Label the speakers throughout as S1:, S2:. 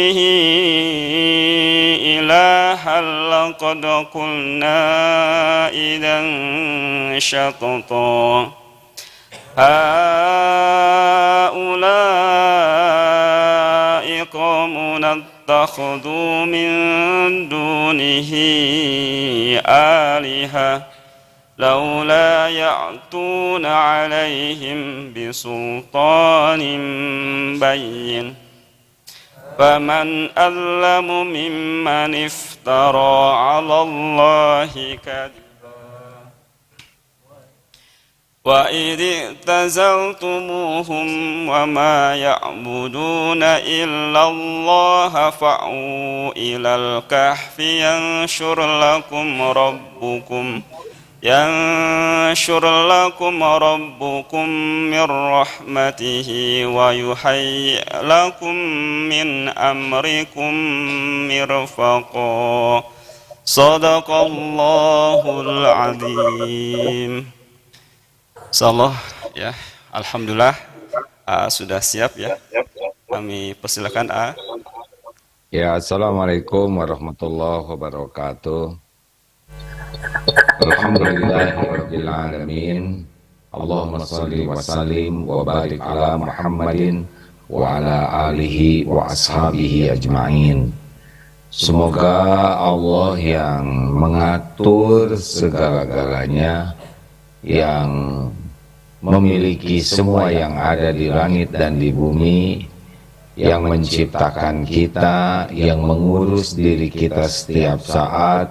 S1: دونه إلها لقد قلنا إذا شططا هؤلاء قومنا اتخذوا من دونه آلهة لولا يأتون عليهم بسلطان بين فمن أظلم ممن افترى على الله كذبا وإذ اعتزلتموهم وما يعبدون إلا الله فأووا إلى الكهف ينشر لكم ربكم من رحمته ويهيئ لكم من أمركم مرفقا صدق الله العظيم. Insyaallah ya, alhamdulillah sudah siap ya. Kami persilakan
S2: Ya, assalamualaikum warahmatullahi wabarakatuh. Alhamdulillahirabbil alamin. Allahumma shalli wa sallim wa barik ala Muhammadin wa ala alihi wa ashabihi ajma'in. Semoga Allah yang mengatur segala-galanya, yang memiliki semua yang ada di langit dan di bumi, yang menciptakan kita, yang mengurus diri kita setiap saat,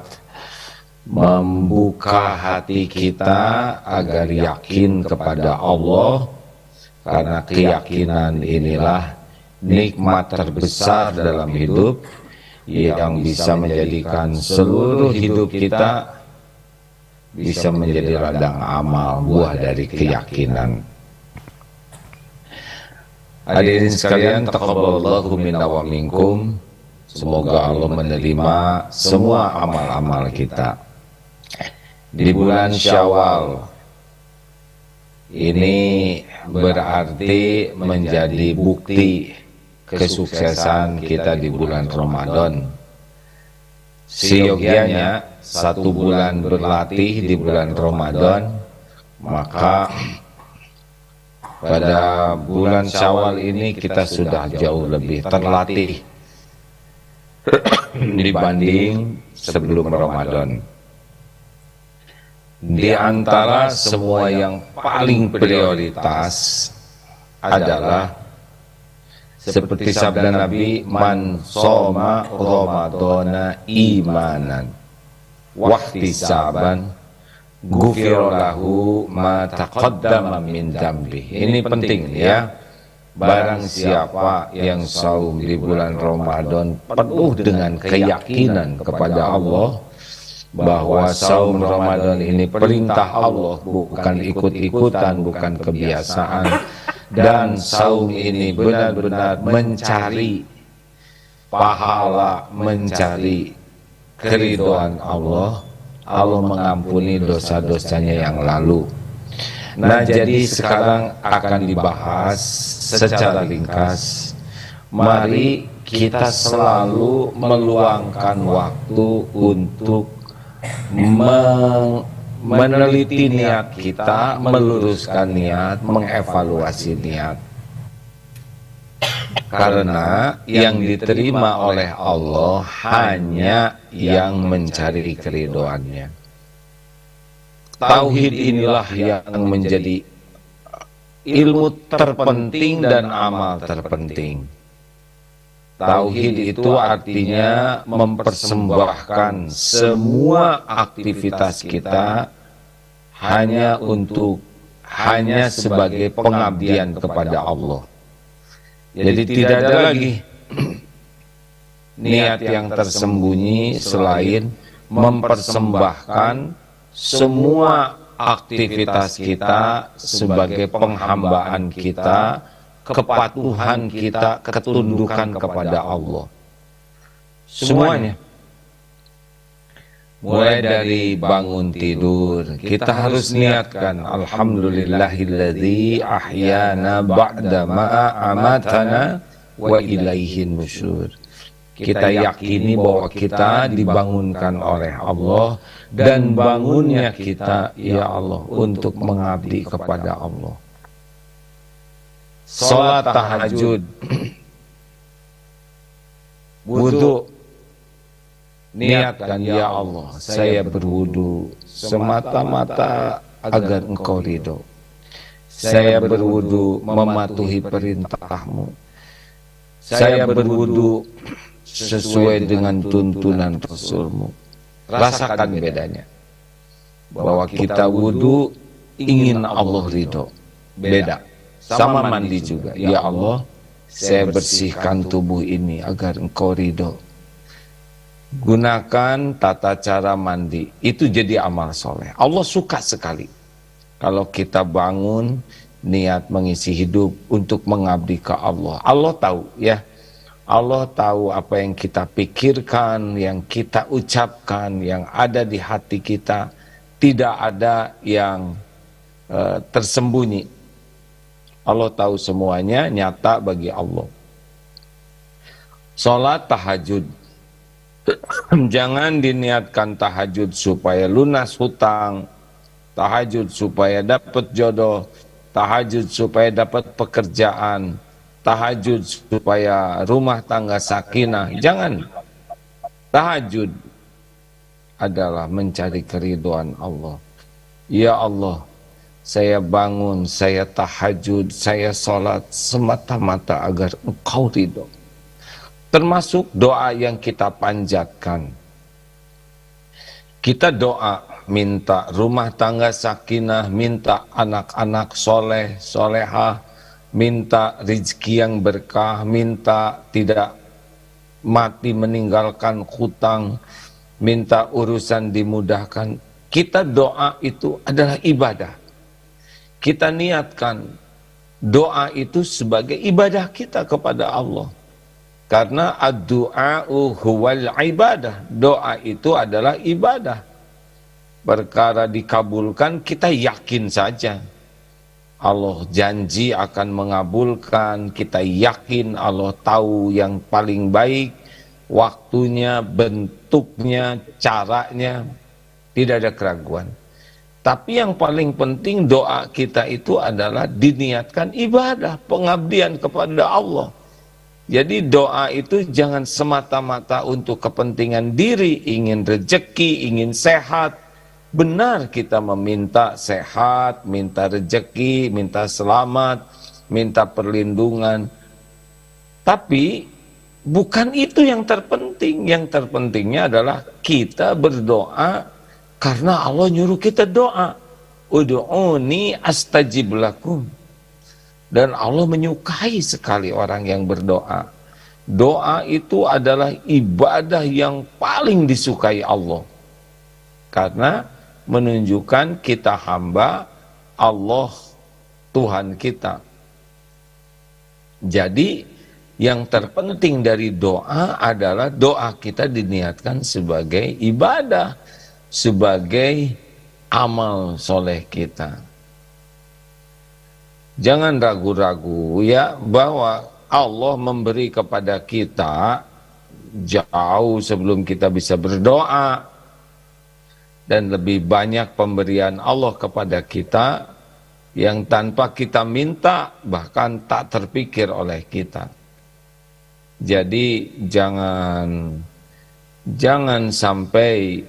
S2: membuka hati kita agar yakin kepada Allah, karena keyakinan inilah nikmat terbesar dalam hidup yang bisa menjadikan seluruh hidup kita bisa menjadi ladang amal, buah dari keyakinan. Hadirin sekalian, taqabbalallahu minna wa minkum. Semoga Allah menerima semua amal-amal kita. Di bulan Syawal ini berarti menjadi bukti kesuksesan kita di bulan Ramadan. Seyogianya 1 bulan berlatih di bulan Ramadan, maka pada bulan Syawal ini kita sudah jauh lebih terlatih dibanding sebelum Ramadan. Di antara semua yang paling prioritas adalah seperti sabda Nabi, man shoma Ramadana imanan wahtisaban ghufira lahu ma taqaddama min dzambi. Ini penting ya. Barang siapa yang saum di bulan Ramadan penuh dengan keyakinan kepada Allah bahwa saum Ramadan ini perintah Allah, bukan ikut-ikutan, bukan kebiasaan, dan saum ini benar-benar mencari pahala, mencari keridhaan Allah. Allah mengampuni dosa-dosanya yang lalu. Nah, jadi sekarang akan dibahas secara ringkas. Mari kita selalu meluangkan waktu untuk meneliti niat kita, meluruskan niat, mengevaluasi niat. Karena yang diterima oleh Allah hanya yang mencari keridhaannya. Tauhid inilah yang menjadi ilmu terpenting dan amal terpenting. Tauhid itu artinya mempersembahkan semua aktivitas kita hanya sebagai pengabdian kepada Allah. Jadi tidak ada lagi niat yang tersembunyi selain mempersembahkan semua aktivitas kita sebagai penghambaan kita, kepatuhan kita, ketundukan kepada Allah. Semuanya. Mulai dari bangun tidur, kita harus niatkan alhamdulillahilladzi ahyana ba'da ma amatana wa ilaihin nusyur. kita yakini bahwa kita dibangunkan oleh Allah, dan bangunnya kita, ya Allah, untuk mengabdi kepada Allah. Salat tahajud, wudu, niatkan, ya Allah, saya berwudu semata-mata agar Engkau ridho. Saya berwudu mematuhi perintah-Mu. Saya berwudu sesuai dengan tuntunan Rasul-Mu. Rasakan bedanya. Bahwa kita wudu ingin Allah ridho. Beda. Sama mandi juga. Ya Allah, saya bersihkan tubuh ini agar Engkau ridho. Gunakan tata cara mandi. Itu jadi amal soleh. Allah suka sekali kalau kita bangun niat mengisi hidup untuk mengabdi ke Allah. Allah tahu, ya. Allah tahu apa yang kita pikirkan, yang kita ucapkan, yang ada di hati kita. Tidak ada yang tersembunyi. Allah tahu semuanya, nyata bagi Allah. Salat tahajud. Jangan diniatkan tahajud supaya lunas hutang, tahajud supaya dapat jodoh, tahajud supaya dapat pekerjaan, tahajud supaya rumah tangga sakinah. Jangan. Tahajud adalah mencari keridhaan Allah. Ya Allah, saya bangun, saya tahajud, saya salat semata-mata agar Engkau ridho. Termasuk doa yang kita panjatkan. Kita doa minta rumah tangga sakinah, minta anak-anak soleh, solehah, minta rezeki yang berkah, minta tidak mati meninggalkan hutang, minta urusan dimudahkan. Kita doa itu adalah ibadah. Kita niatkan doa itu sebagai ibadah kita kepada Allah. Karena ad-du'a'u huwal ibadah. Doa itu adalah ibadah. Perkara dikabulkan, kita yakin saja. Allah janji akan mengabulkan. Kita yakin Allah tahu yang paling baik. Waktunya, bentuknya, caranya. Tidak ada keraguan. Tapi yang paling penting doa kita itu adalah diniatkan ibadah. Pengabdian kepada Allah. Jadi doa itu jangan semata-mata untuk kepentingan diri, ingin rezeki, ingin sehat. Benar kita meminta sehat, minta rezeki, minta selamat, minta perlindungan. Tapi bukan itu yang terpenting. Yang terpentingnya adalah kita berdoa karena Allah nyuruh kita doa. Ud'uni astajib lakum. Dan Allah menyukai sekali orang yang berdoa. Doa itu adalah ibadah yang paling disukai Allah. Karena menunjukkan kita hamba Allah Tuhan kita. Jadi yang terpenting dari doa adalah doa kita diniatkan sebagai ibadah, sebagai amal soleh kita. Jangan ragu-ragu ya bahwa Allah memberi kepada kita jauh sebelum kita bisa berdoa, dan lebih banyak pemberian Allah kepada kita yang tanpa kita minta bahkan tak terpikir oleh kita. Jadi jangan sampai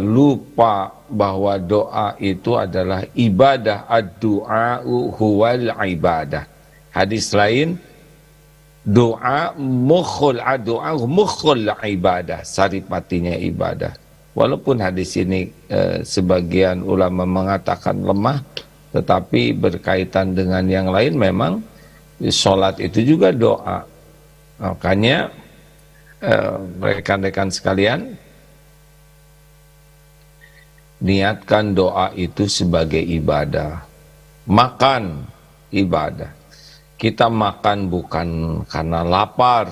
S2: lupa bahwa doa itu adalah ibadah. Ad-du'a'u huwal ibadah. Hadis lain, doa mukhul ibadah, saripatinya ibadah. Walaupun hadis ini sebagian ulama mengatakan lemah, tetapi berkaitan dengan yang lain. Memang sholat itu juga doa. Makanya rekan-rekan sekalian, niatkan doa itu sebagai ibadah. Makan ibadah. Kita makan bukan karena lapar,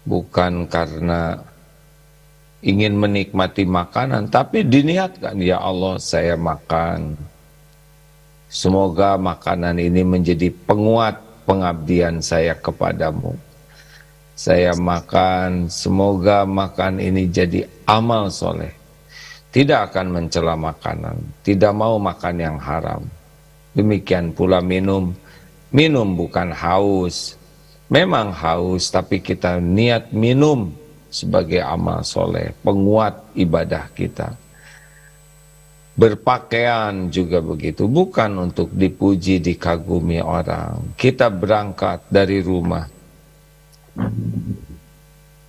S2: bukan karena ingin menikmati makanan, tapi diniatkan, ya Allah saya makan. Semoga makanan ini menjadi penguat pengabdian saya kepadamu. saya makan, semoga makan ini jadi amal soleh. Tidak akan mencela makanan, tidak mau makan yang haram. Demikian pula minum, minum bukan haus. Memang haus, tapi kita niat minum sebagai amal soleh, penguat ibadah kita. Berpakaian juga begitu, bukan untuk dipuji, dikagumi orang. Kita berangkat dari rumah,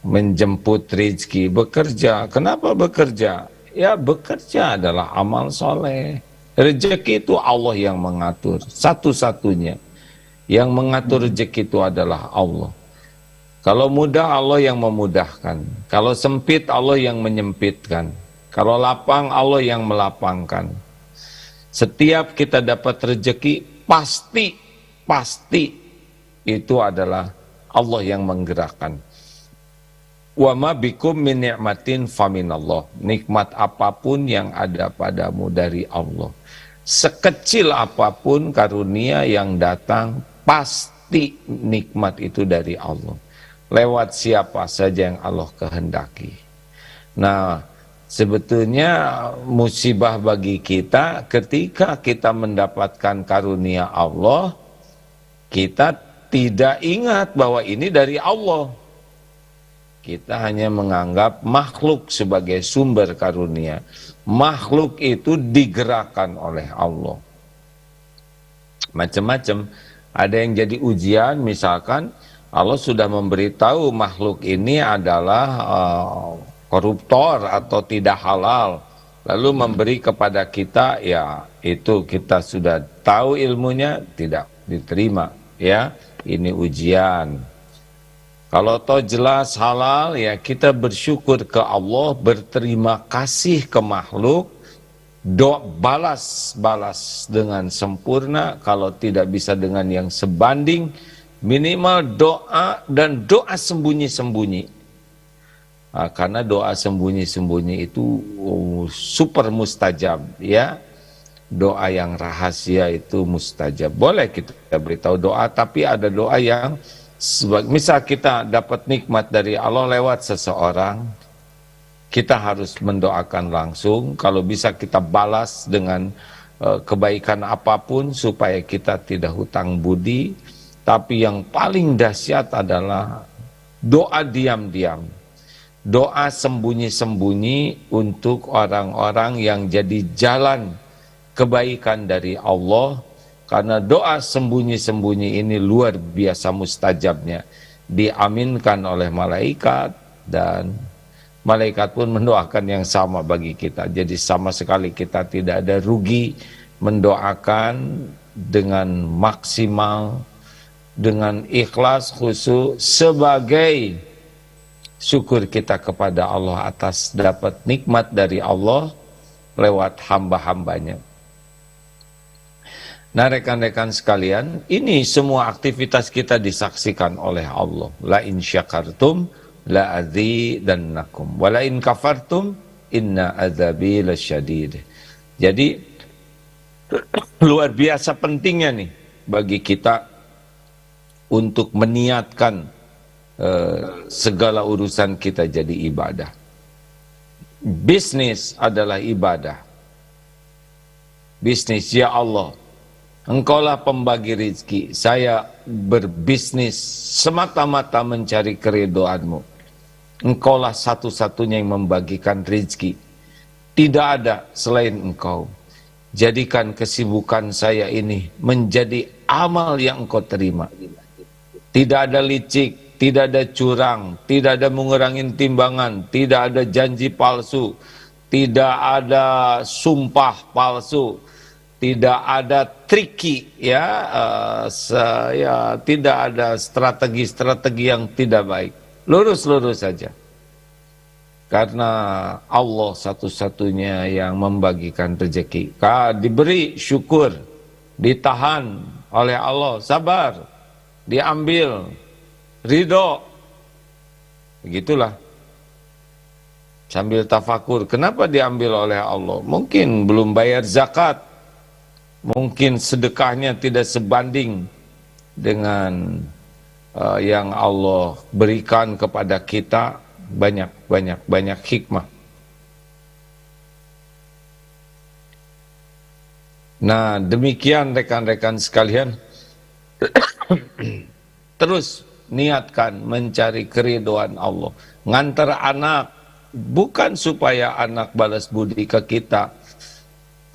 S2: menjemput rezeki, bekerja. Kenapa bekerja? Ya, bekerja adalah amal soleh. Rezeki itu Allah yang mengatur, satu-satunya. Yang mengatur rezeki itu adalah Allah. Kalau mudah, Allah yang memudahkan. Kalau sempit, Allah yang menyempitkan. Kalau lapang, Allah yang melapangkan. Setiap kita dapat rezeki, pasti itu adalah Allah yang menggerakkan. Wa ma bikum min ni'matin faminallah. Nikmat apapun yang ada padamu dari Allah. Sekecil apapun karunia yang datang, pasti nikmat itu dari Allah. Lewat siapa saja yang Allah kehendaki. Nah, sebetulnya musibah bagi kita ketika kita mendapatkan karunia Allah, kita tidak ingat bahwa ini dari Allah. Kita hanya menganggap makhluk sebagai sumber karunia. Makhluk itu digerakkan oleh Allah. Macam-macam. Ada yang jadi ujian, misalkan Allah sudah memberitahu makhluk ini adalah koruptor atau tidak halal, lalu memberi kepada kita, ya itu kita sudah tahu ilmunya, tidak diterima, ya ini ujian. Kalau toh jelas halal, ya kita bersyukur ke Allah, berterima kasih ke makhluk, balas dengan sempurna. Kalau tidak bisa dengan yang sebanding, minimal doa, dan doa sembunyi-sembunyi. Nah, karena doa sembunyi-sembunyi itu super mustajab, ya. Doa yang rahasia itu mustajab. Boleh kita beritahu doa, tapi ada doa yang misal kita dapat nikmat dari Allah lewat seseorang, kita harus mendoakan langsung. Kalau bisa kita balas dengan kebaikan apapun supaya kita tidak hutang budi. Tapi yang paling dahsyat adalah doa diam-diam, doa sembunyi-sembunyi untuk orang-orang yang jadi jalan kebaikan dari Allah. Karena doa sembunyi-sembunyi ini luar biasa mustajabnya, diaminkan oleh malaikat, dan malaikat pun mendoakan yang sama bagi kita. Jadi sama sekali kita tidak ada rugi mendoakan dengan maksimal, dengan ikhlas khusyuk, sebagai syukur kita kepada Allah atas dapat nikmat dari Allah lewat hamba-hambanya. Nah, rekan-rekan sekalian, ini semua aktivitas kita disaksikan oleh Allah. La in syakartum la azidannakum wa la in kafartum inna azabi lasyadid. Jadi luar biasa pentingnya nih bagi kita untuk meniatkan segala urusan kita jadi ibadah. Bisnis adalah ibadah. Bisnis, ya Allah, Engkaulah pembagi rezeki. Saya berbisnis semata-mata mencari keridhaan-Mu. Engkaulah satu-satunya yang membagikan rezeki. Tidak ada selain Engkau. Jadikan kesibukan saya ini menjadi amal yang Engkau terima. Tidak ada licik, tidak ada curang, tidak ada mengurangi timbangan, tidak ada janji palsu, tidak ada sumpah palsu, tidak ada triki, tidak ada strategi-strategi yang tidak baik. Lurus-lurus saja. Karena Allah satu-satunya yang membagikan rezeki. Diberi syukur, ditahan oleh Allah, sabar, diambil, ridho. Begitulah. Sambil tafakur, kenapa diambil oleh Allah? Mungkin belum bayar zakat. Mungkin sedekahnya tidak sebanding dengan yang Allah berikan kepada kita banyak hikmah. Nah, demikian rekan-rekan sekalian. Terus niatkan mencari keridhaan Allah. Ngantar anak, bukan supaya anak balas budi ke kita,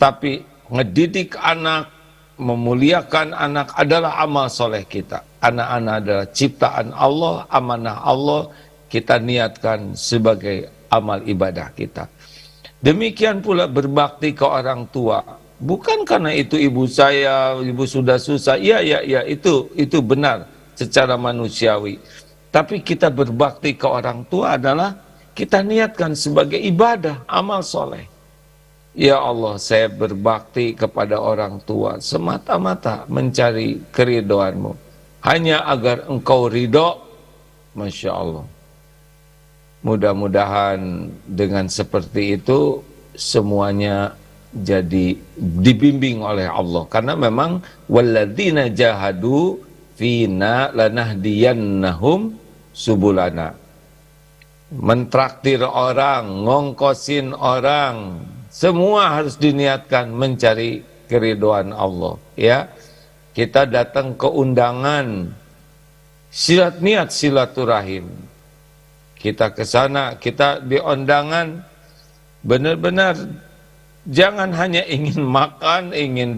S2: tapi ngedidik anak, memuliakan anak adalah amal soleh kita. Anak-anak adalah ciptaan Allah, amanah Allah, kita niatkan sebagai amal ibadah kita. Demikian pula berbakti ke orang tua. Bukan karena itu ibu saya, ibu sudah susah. Ya, itu benar secara manusiawi. Tapi kita berbakti ke orang tua adalah kita niatkan sebagai ibadah, amal soleh. Ya Allah, saya berbakti kepada orang tua semata-mata mencari keridhaan-Mu. Hanya agar Engkau ridho. Masya Allah. Mudah-mudahan dengan seperti itu semuanya jadi dibimbing oleh Allah. Karena memang walladzina jahadu fina lanahdiyannahum subulana. Mentraktir orang, ngongkosin orang, semua harus diniatkan mencari keridhaan Allah, ya. Kita datang ke undangan niat silaturahim. Kita ke sana, kita di undangan benar-benar jangan hanya ingin makan,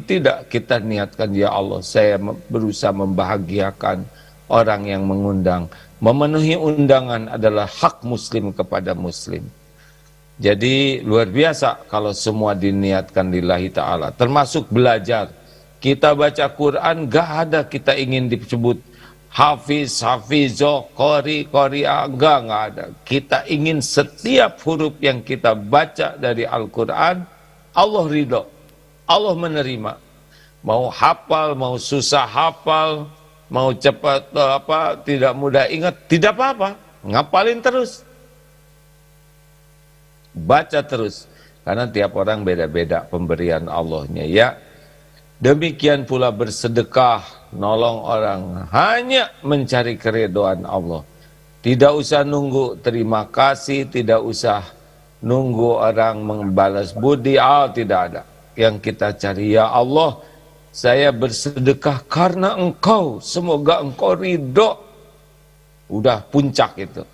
S2: tidak, kita niatkan, ya Allah, saya berusaha membahagiakan orang yang mengundang. Memenuhi undangan adalah hak muslim kepada muslim. Jadi luar biasa kalau semua diniatkan lillahi ta'ala. Termasuk belajar. Kita baca Quran, gak ada kita ingin disebut hafiz, hafizoh, qori, qori'ah, enggak ada. Kita ingin setiap huruf yang kita baca dari Al-Quran, Allah ridho, Allah menerima. Mau hafal, mau susah hafal, mau cepat tidak mudah ingat, tidak apa-apa, ngapalin terus. Baca terus, karena tiap orang beda-beda pemberian Allahnya, ya. Demikian pula bersedekah, nolong orang, hanya mencari keridhaan Allah. Tidak usah nunggu terima kasih, tidak usah nunggu orang membalas budi, tidak ada. Yang kita cari, ya Allah, saya bersedekah karena Engkau, semoga Engkau ridho. Udah puncak itu.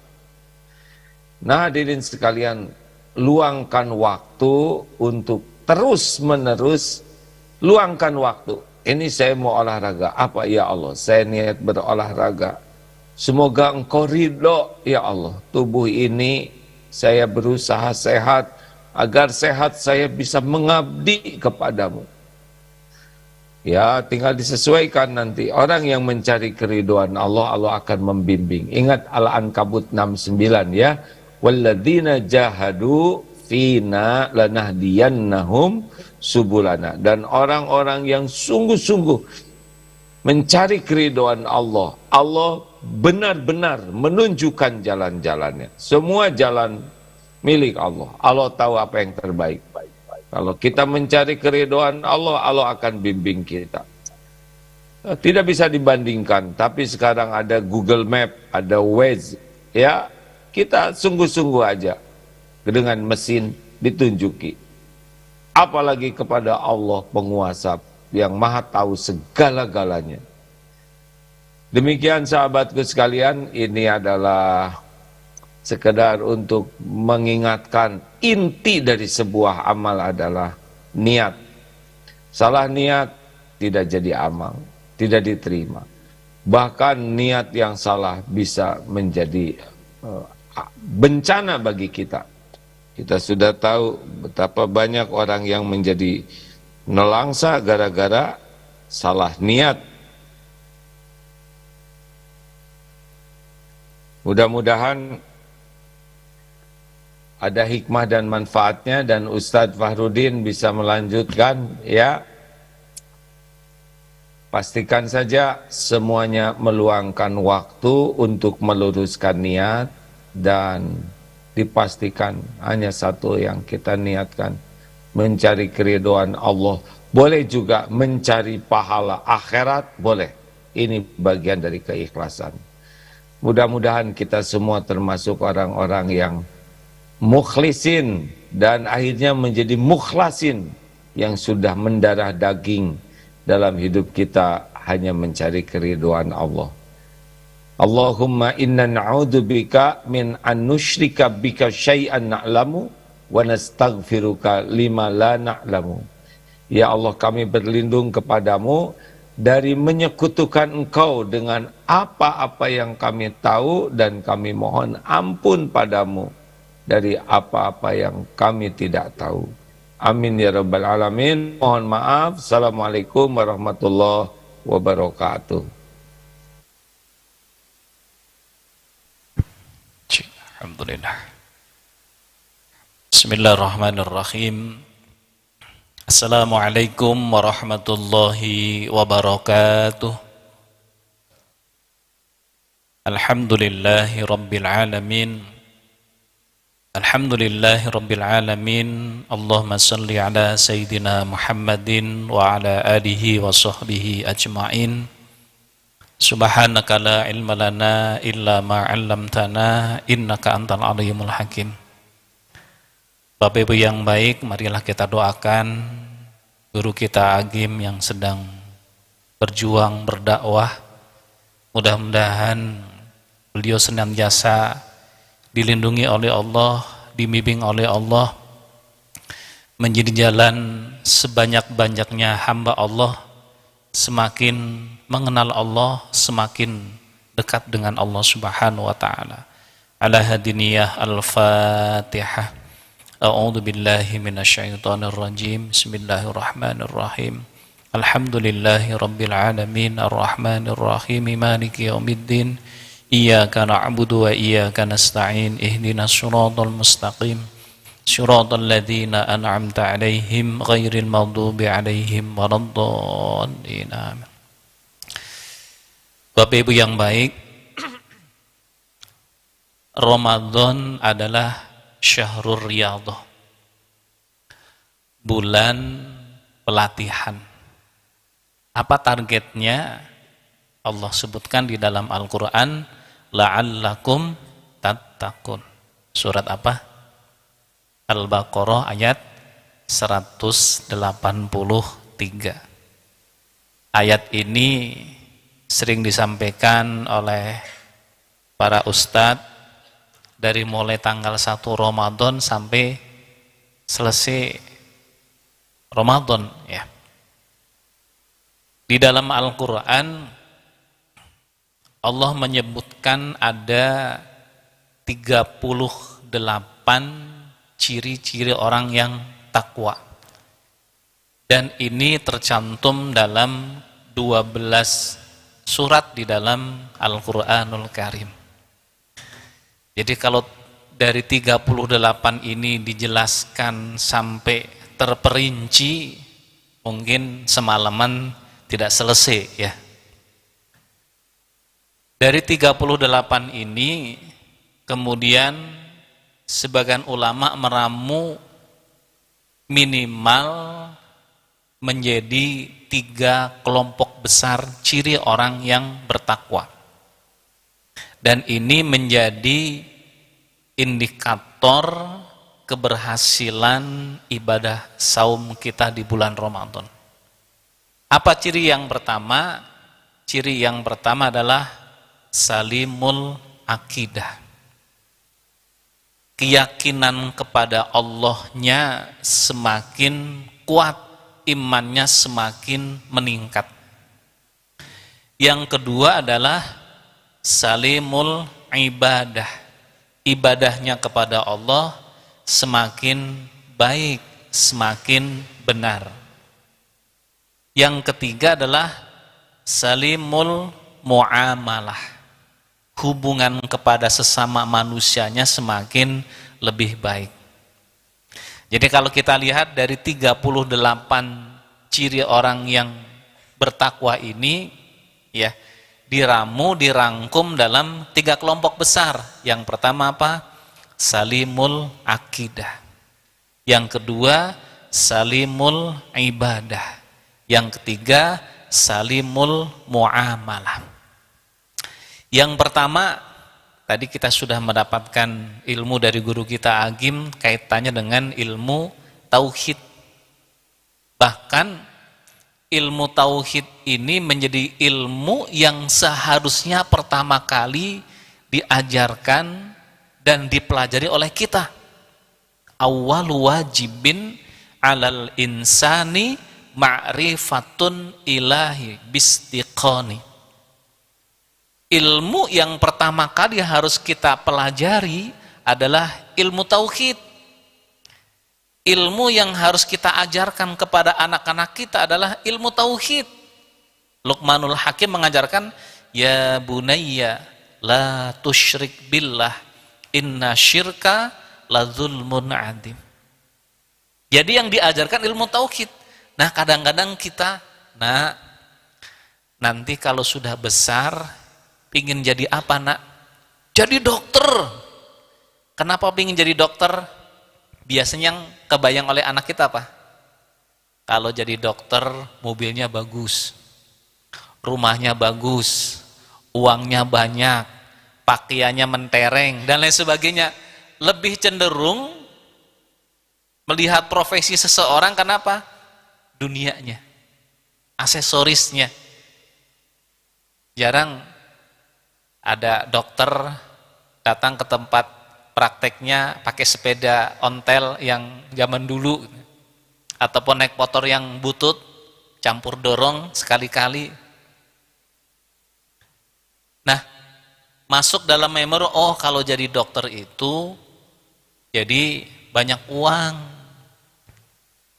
S2: Nah, hadirin sekalian, luangkan waktu untuk terus-menerus, luangkan waktu. Ini saya mau olahraga. Apa, ya Allah? Saya niat berolahraga. Semoga Engkau ridho, ya Allah. Tubuh ini saya berusaha sehat, agar sehat saya bisa mengabdi kepadamu. Ya, tinggal disesuaikan nanti. Orang yang mencari keridhaan Allah, Allah akan membimbing. Ingat Al-Ankabut 69, ya. Walladzina jahadu fina lanahdiyannahum subulana. Dan orang-orang yang sungguh-sungguh mencari keridhaan Allah, Allah benar-benar menunjukkan jalan-jalannya. Semua jalan milik Allah. Allah tahu apa yang terbaik. Kalau kita mencari keridhaan Allah, Allah akan bimbing kita. Tidak bisa dibandingkan, tapi sekarang ada Google Map, ada Waze, ya. Kita sungguh-sungguh aja dengan mesin ditunjuki. Apalagi kepada Allah penguasa yang maha tahu segala-galanya. Demikian sahabatku sekalian, ini adalah sekedar untuk mengingatkan inti dari sebuah amal adalah niat. Salah niat tidak jadi amal, tidak diterima. Bahkan niat yang salah bisa menjadi bencana bagi kita. Kita sudah tahu betapa banyak orang yang menjadi nelangsa gara-gara salah niat. Mudah-mudahan ada hikmah dan manfaatnya, dan Ustadz Fahrudin bisa melanjutkan, ya. Pastikan saja semuanya meluangkan waktu untuk meluruskan niat, dan dipastikan hanya satu yang kita niatkan, mencari keridhaan Allah. Boleh juga mencari pahala akhirat, boleh. Ini bagian dari keikhlasan. Mudah-mudahan kita semua termasuk orang-orang yang mukhlisin dan akhirnya menjadi mukhlasin, yang sudah mendarah daging dalam hidup kita hanya mencari keridhaan Allah. Allahumma inna na'udzubika min an nusyrika bika syai'an na'lamu wa nastaghfiruka lima la na'lamu. Ya Allah, kami berlindung kepadamu dari menyekutukan Engkau dengan apa-apa yang kami tahu, dan kami mohon ampun padamu dari apa-apa yang kami tidak tahu. Amin ya rabbal alamin. Mohon maaf. Assalamualaikum warahmatullahi wabarakatuh.
S3: Alhamdulillah. Bismillahirrahmanirrahim. Assalamualaikum warahmatullahi wabarakatuh. Alhamdulillahi rabbil alamin. Alhamdulillahi rabbil alamin. Allahumma salli ala sayyidina Muhammadin wa ala alihi wa sahbihi ajma'in. Subhanaka la ilma lana illa ma 'allamtana innaka antal alimul hakim. Bapak Ibu yang baik, marilah kita doakan guru kita Agim yang sedang berjuang berdakwah. Mudah-mudahan beliau senantiasa dilindungi oleh Allah, dibimbing oleh Allah, menjadi jalan sebanyak-banyaknya hamba Allah, semakin mengenal Allah, semakin dekat dengan Allah Subhanahu wa taala. Ala hadiniyah al-Fatihah. A'udzu billahi minasyaitonir rajim. Bismillahirrahmanirrahim. Alhamdulillahi rabbil alamin arrahmanir rahim maliki yaumiddin. Iyyaka na'budu wa iyyaka nasta'in. Ihdinas shiratal mustaqim. Shiratal ladzina an'amta 'alaihim ghairil maghdubi 'alaihim waladdallin. Amin. Bapak Ibu yang baik, Ramadan adalah Syahrul Riyadhah, bulan pelatihan. Apa targetnya? Allah sebutkan di dalam Al-Quran, la'allakum tattaqun. Surat apa? Al-Baqarah ayat 183. Ayat ini sering disampaikan oleh para ustadz dari mulai tanggal 1 Ramadan sampai selesai Ramadan ya. Di dalam Al-Qur'an Allah menyebutkan ada 38 ciri-ciri orang yang takwa. Dan ini tercantum dalam 12 surat di dalam Al-Qur'anul Karim. Jadi kalau dari 38 ini dijelaskan sampai terperinci, mungkin semalaman tidak selesai ya. Dari 38 ini kemudian sebagian ulama meramu minimal menjadi 3 kelompok besar ciri orang yang bertakwa. Dan ini menjadi indikator keberhasilan ibadah saum kita di bulan Ramadan. Apa ciri yang pertama? Ciri yang pertama adalah salimul akidah. Keyakinan kepada Allahnya semakin kuat, imannya semakin meningkat. Yang kedua adalah salimul ibadah. Ibadahnya kepada Allah semakin baik, semakin benar. Yang ketiga adalah salimul muamalah. Hubungan kepada sesama manusianya semakin lebih baik. Jadi kalau kita lihat dari 38 ciri orang yang bertakwa ini ya, dirangkum dalam 3 kelompok besar. Yang pertama apa? Salimul akidah. Yang kedua, salimul ibadah. Yang ketiga, salimul muamalah. Yang pertama, tadi kita sudah mendapatkan ilmu dari guru kita Agim kaitannya dengan ilmu tauhid. Bahkan ilmu tauhid ini menjadi ilmu yang seharusnya pertama kali diajarkan dan dipelajari oleh kita. Awwalu wajibin alal insani ma'rifatun ilahi bistiqani. Ilmu yang pertama kali harus kita pelajari adalah ilmu tauhid. Ilmu yang harus kita ajarkan kepada anak-anak kita adalah ilmu tauhid. Luqmanul Hakim mengajarkan, ya bunayya la tusyrik billah inna syirka la zulmun adim. Jadi yang diajarkan ilmu tauhid. Nah, kadang-kadang kita, nak, nanti kalau sudah besar pingin jadi apa, nak? Jadi dokter. Kenapa pingin jadi dokter? Biasanya yang kebayang oleh anak kita apa? Kalau jadi dokter, mobilnya bagus, rumahnya bagus, uangnya banyak, pakaiannya mentereng, dan lain sebagainya. Lebih cenderung melihat profesi seseorang kenapa? Dunianya, aksesorisnya. Jarang ada dokter datang ke tempat prakteknya pakai sepeda ontel yang zaman dulu, ataupun naik motor yang butut campur dorong sekali-kali. Nah, masuk dalam memori, oh kalau jadi dokter itu jadi banyak uang,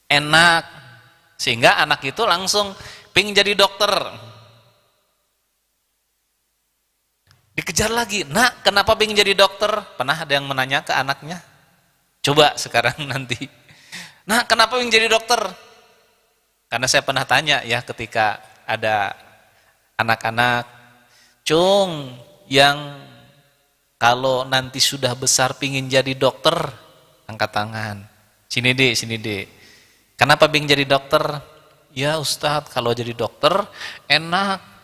S3: enak, sehingga anak itu langsung pengen jadi dokter. Dikejar lagi, nak kenapa pengen jadi dokter? Pernah ada yang menanya ke anaknya? Coba sekarang nanti, nak kenapa pengen jadi dokter? Karena saya pernah tanya ya ketika ada anak-anak, cung yang kalau nanti sudah besar pengen jadi dokter, angkat tangan. Sini dek. Kenapa pengen jadi dokter? Ya Ustadz, kalau jadi dokter enak.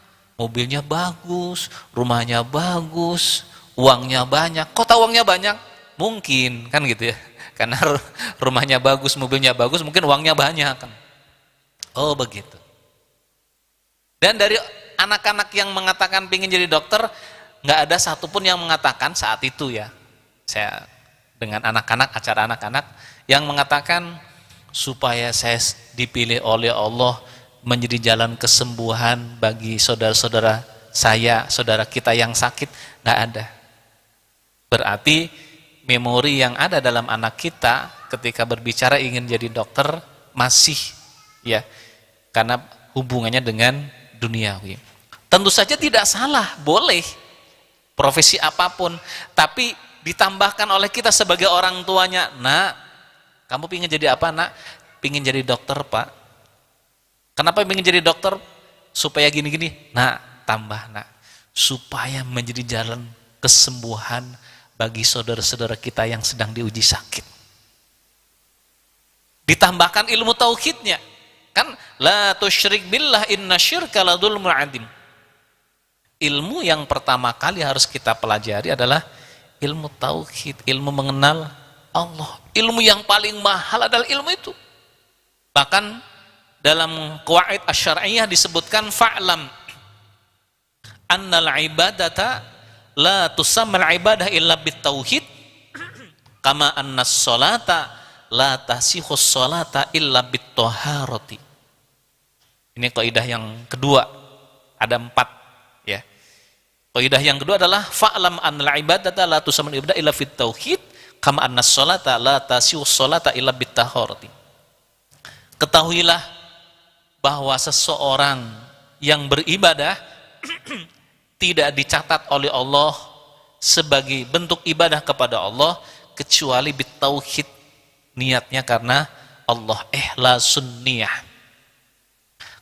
S3: Mobilnya bagus, rumahnya bagus, uangnya banyak. Kok tahu uangnya banyak? Mungkin, kan gitu ya. Karena rumahnya bagus, mobilnya bagus, mungkin uangnya banyak kan. Oh begitu. Dan dari anak-anak yang mengatakan pengen jadi dokter, nggak ada satupun yang mengatakan saat itu ya. Saya dengan anak-anak, acara anak-anak, yang mengatakan supaya saya dipilih oleh Allah menjadi jalan kesembuhan bagi saudara-saudara saya, saudara kita yang sakit, nggak ada. Berarti memori yang ada dalam anak kita ketika berbicara ingin jadi dokter masih ya, karena hubungannya dengan duniawi. Tentu saja tidak salah, boleh profesi apapun, tapi ditambahkan oleh kita sebagai orang tuanya, nak, kamu pingin jadi apa, nak? Pingin jadi dokter, Pak. Kenapa ingin jadi dokter? Supaya gini-gini. Nah, tambah nak. Supaya menjadi jalan kesembuhan bagi saudara-saudara kita yang sedang diuji sakit. Ditambahkan ilmu tauhidnya. Kan la tusyrik billah inna syirka la dzulmun adzim. Ilmu yang pertama kali harus kita pelajari adalah ilmu tauhid, ilmu mengenal Allah. Ilmu yang paling mahal adalah ilmu itu. Bahkan dalam qawaid asy-syar'iyyah disebutkan fa'lam annal ibadata la tusammal ibadah illa bitauhid kama annas sholata la tasihus sholata illa bitthaharati. Ini kaidah yang kedua, ada 4 ya. Kaidah yang kedua adalah fa'lam annal ibadata la tusammal ibadah illa bitauhid kama annas sholata la tasihus sholata illa bitthaharati. Ketahuilah bahwa seseorang yang beribadah tidak dicatat oleh Allah sebagai bentuk ibadah kepada Allah kecuali bitauhid, niatnya karena Allah, ikhlasun niyah.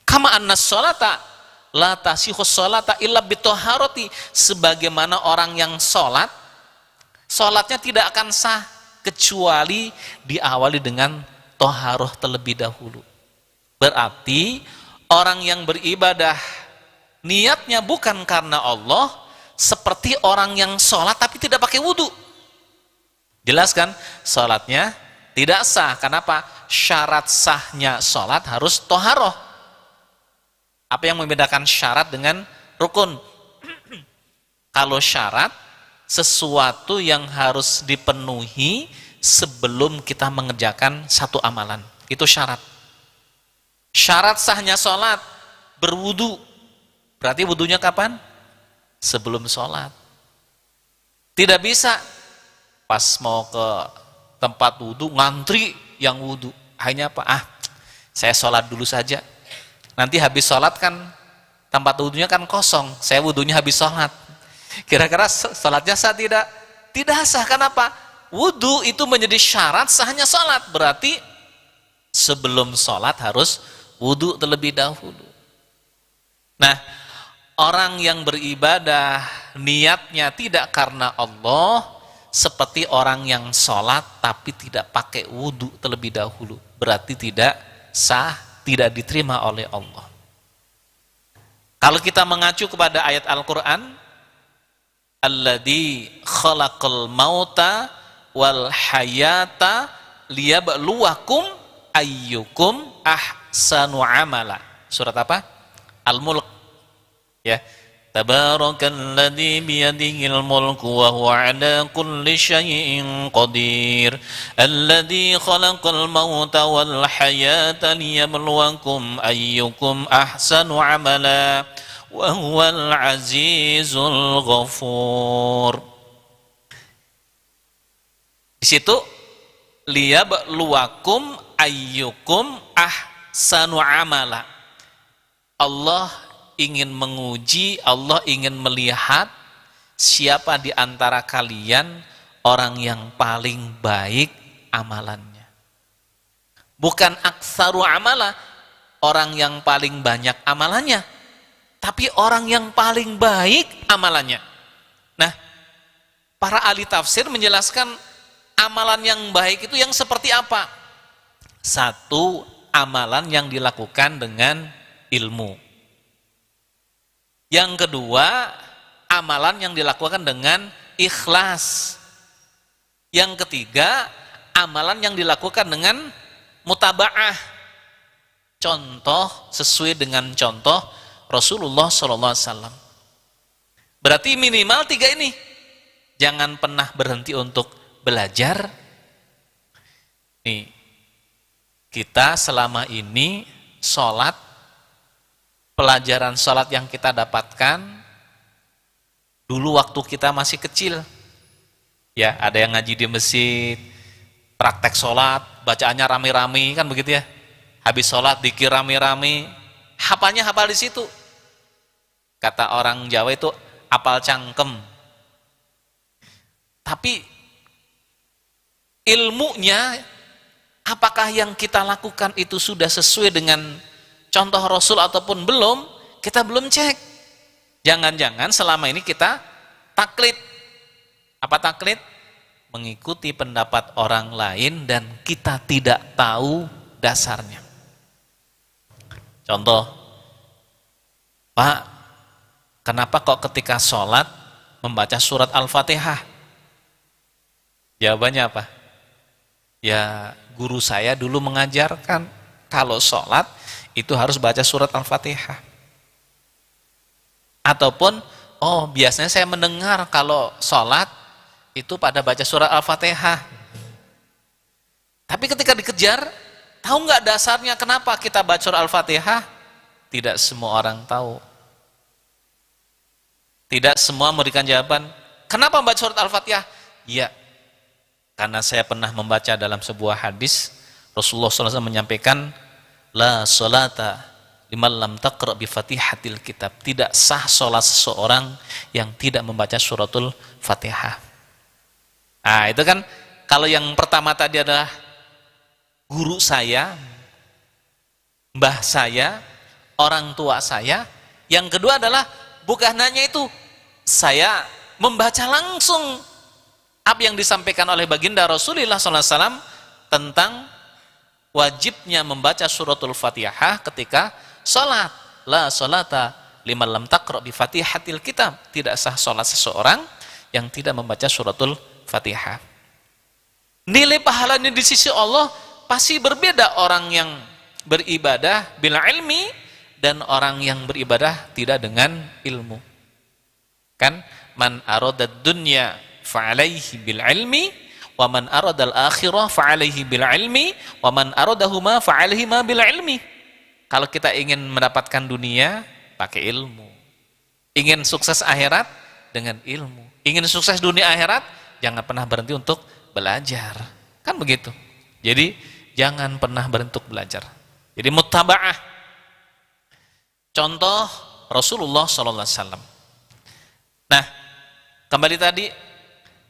S3: Kama annas sholata la tasihus sholata illa bithaharati, sebagaimana orang yang sholatnya tidak akan sah kecuali diawali dengan toharoh terlebih dahulu. Berarti orang yang beribadah niatnya bukan karena Allah, seperti orang yang sholat tapi tidak pakai wudhu. Jelas kan? Sholatnya tidak sah. Kenapa? Syarat sahnya sholat harus toharoh. Apa yang membedakan syarat dengan rukun? Kalau syarat, sesuatu yang harus dipenuhi sebelum kita mengerjakan satu amalan. Itu syarat. Syarat sahnya sholat, berwudu. Berarti wudunya kapan? Sebelum sholat. Tidak bisa pas mau ke tempat wudu ngantri yang wudu. Hanya apa? Saya sholat dulu saja. Nanti habis sholat kan tempat wudunya kan kosong. Saya wudunya habis sholat. Kira-kira sholatnya sah tidak? Tidak sah. Kenapa? Wudu itu menjadi syarat sahnya sholat. Berarti sebelum sholat harus wudu terlebih dahulu. Nah, orang yang beribadah niatnya tidak karena Allah, seperti orang yang sholat tapi tidak pakai wudu terlebih dahulu. Berarti tidak sah, tidak diterima oleh Allah. Kalau kita mengacu kepada ayat Al-Quran, alladzi khalaqal mauta wal hayata liyabluwakum ayyukum ahsanu amala. Surat apa? Al-Mulk. Ya. Tabarakalladzi biyadihil mulku wa huwa ala kulli syai'in qadir. Alladzi khalaqal mauta wal hayata liyabluwakum ayyukum ahsanu amala. Wa huwal azizul ghafur. Di situ liyabluwakum ayyukum ahsanu amala. Allah ingin menguji, Allah ingin melihat siapa di antara kalian orang yang paling baik amalannya. Bukan aktsaru amala, orang yang paling banyak amalannya, tapi orang yang paling baik amalannya. Nah, para ahli tafsir menjelaskan amalan yang baik itu yang seperti apa? Satu, amalan yang dilakukan dengan ilmu. Yang kedua, amalan yang dilakukan dengan ikhlas. Yang ketiga, amalan yang dilakukan dengan mutaba'ah. Contoh sesuai dengan contoh Rasulullah SAW. Berarti minimal 3 ini. Jangan pernah berhenti untuk belajar. Nih, kita selama ini sholat, pelajaran sholat yang kita dapatkan dulu waktu kita masih kecil. Ya, ada yang ngaji di masjid, praktek sholat, bacaannya rame-rame, kan begitu ya. Habis sholat dikir rame-rame, hafalnya hafal di situ. Kata orang Jawa itu apal cangkem. Tapi ilmunya, apakah yang kita lakukan itu sudah sesuai dengan contoh Rasul ataupun belum, kita belum cek. Jangan-jangan selama ini kita taklid. Apa taklid? Mengikuti pendapat orang lain dan kita tidak tahu dasarnya. Contoh, Pak, kenapa kok ketika sholat membaca surat Al-Fatihah? Jawabannya apa? Ya, guru saya dulu mengajarkan kalau sholat itu harus baca surat Al-Fatihah. Ataupun, oh biasanya saya mendengar kalau sholat itu pada baca surat Al-Fatihah. Tapi ketika dikejar, tahu nggak dasarnya kenapa kita baca surat Al-Fatihah? Tidak semua orang tahu. Tidak semua memberikan jawaban. Kenapa baca surat Al-Fatihah? Ya, karena saya pernah membaca dalam sebuah hadis, Rasulullah SAW menyampaikan, la sholata liman lam taqra bi fatihatil kitab. Tidak sah sholat seseorang yang tidak membaca suratul Fatihah. Nah, itu kan kalau yang pertama tadi adalah guru saya, mbah saya, orang tua saya. Yang kedua adalah bukan hanya itu, saya membaca langsung apa yang disampaikan oleh baginda Rasulullah SAW tentang wajibnya membaca suratul Fatihah ketika sholat. La sholata liman lam taqra bi Fatihatil kitab. Tidak sah salat seseorang yang tidak membaca suratul Fatihah. Nilai pahalanya di sisi Allah pasti berbeda orang yang beribadah bil ilmi dan orang yang beribadah tidak dengan ilmu. Kan man aradad dunya fa alaihi bil ilmi wa man aradal akhirah fa alaihi bil ilmi wa man aradahuma fa alaihi ma bil ilmi. Kalau kita ingin mendapatkan dunia pakai ilmu. Ingin sukses akhirat dengan ilmu. Ingin sukses dunia akhirat, jangan pernah berhenti untuk belajar. Kan begitu. Jadi, jangan pernah berhenti untuk belajar. Jadi, muttaba'ah. Contoh Rasulullah SAW. Nah, kembali tadi,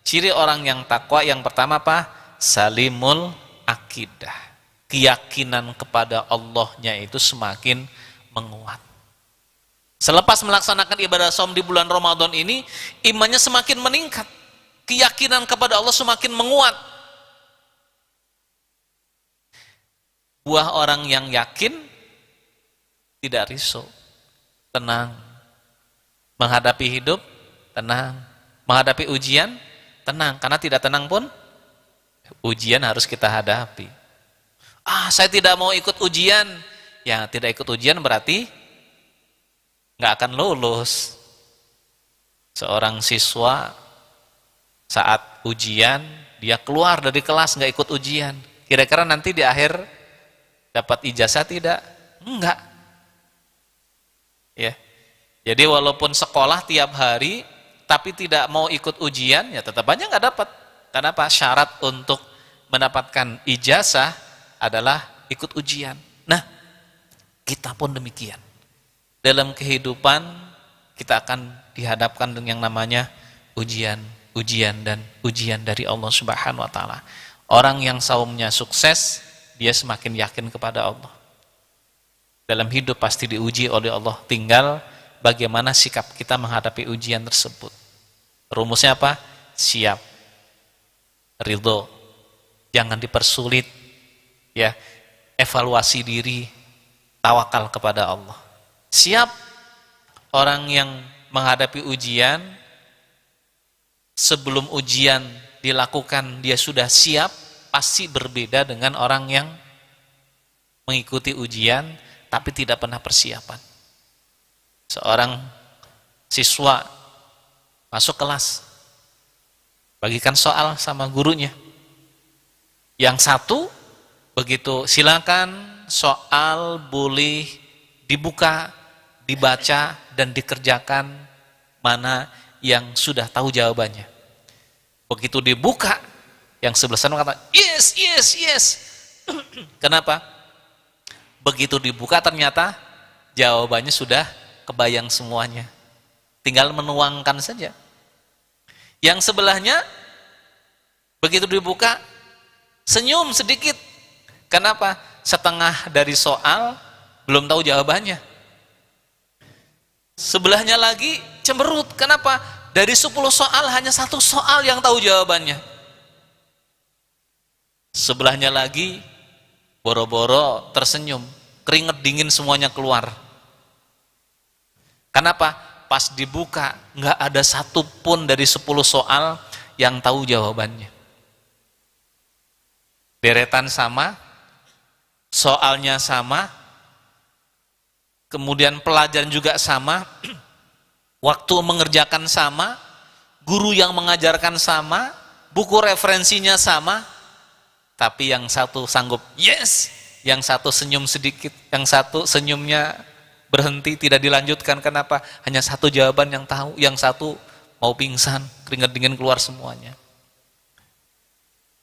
S3: ciri orang yang takwa yang pertama apa? Salimul akidah. Keyakinan kepada Allahnya itu semakin menguat. Selepas melaksanakan ibadah saum di bulan Ramadan ini, imannya semakin meningkat. Keyakinan kepada Allah semakin menguat. Buah orang yang yakin tidak risau, tenang. Menghadapi hidup, tenang. Menghadapi ujian, tenang. Karena tidak tenang pun, ujian harus kita hadapi. Saya tidak mau ikut ujian. Ya, tidak ikut ujian berarti nggak akan lulus. Seorang siswa saat ujian dia keluar dari kelas nggak ikut ujian, kira-kira nanti di akhir dapat ijazah tidak? Enggak. Ya. Jadi walaupun sekolah tiap hari tapi tidak mau ikut ujian, ya tetap aja nggak dapat. Kenapa? Syarat untuk mendapatkan ijazah adalah ikut ujian. Nah, kita pun demikian. Dalam kehidupan kita akan dihadapkan dengan yang namanya ujian dan ujian dari Allah Subhanahu wa taala. Orang yang saumnya sukses, dia semakin yakin kepada Allah. Dalam hidup pasti diuji oleh Allah, tinggal bagaimana sikap kita menghadapi ujian tersebut. Rumusnya apa? Siap, ridho, jangan dipersulit, ya, evaluasi diri, tawakal kepada Allah. Siap, orang yang menghadapi ujian, sebelum ujian dilakukan dia sudah siap, pasti berbeda dengan orang yang mengikuti ujian tapi tidak pernah persiapan. Seorang siswa masuk kelas, bagikan soal sama gurunya. Yang satu, begitu silakan soal boleh dibuka, dibaca dan dikerjakan, mana yang sudah tahu jawabannya. Begitu dibuka, yang sebelah sana kata yes, yes, yes. Kenapa? Begitu dibuka ternyata jawabannya sudah kebayang semuanya, tinggal menuangkan saja. Yang sebelahnya begitu dibuka senyum sedikit. Kenapa? Setengah dari soal belum tahu jawabannya. Sebelahnya lagi cemberut. Kenapa? Dari 10 soal hanya 1 soal yang tahu jawabannya. Sebelahnya lagi boro-boro tersenyum, keringet dingin semuanya keluar. Kenapa? Pas dibuka nggak ada satupun dari 10 soal yang tahu jawabannya. Deretan sama, soalnya sama, kemudian pelajaran juga sama, waktu mengerjakan sama, guru yang mengajarkan sama, buku referensinya sama, tapi yang satu sanggup yes, yang satu senyum sedikit, yang satu senyumnya berhenti tidak dilanjutkan. Kenapa? Hanya 1 jawaban yang tahu, yang satu mau pingsan, keringat dingin keluar semuanya.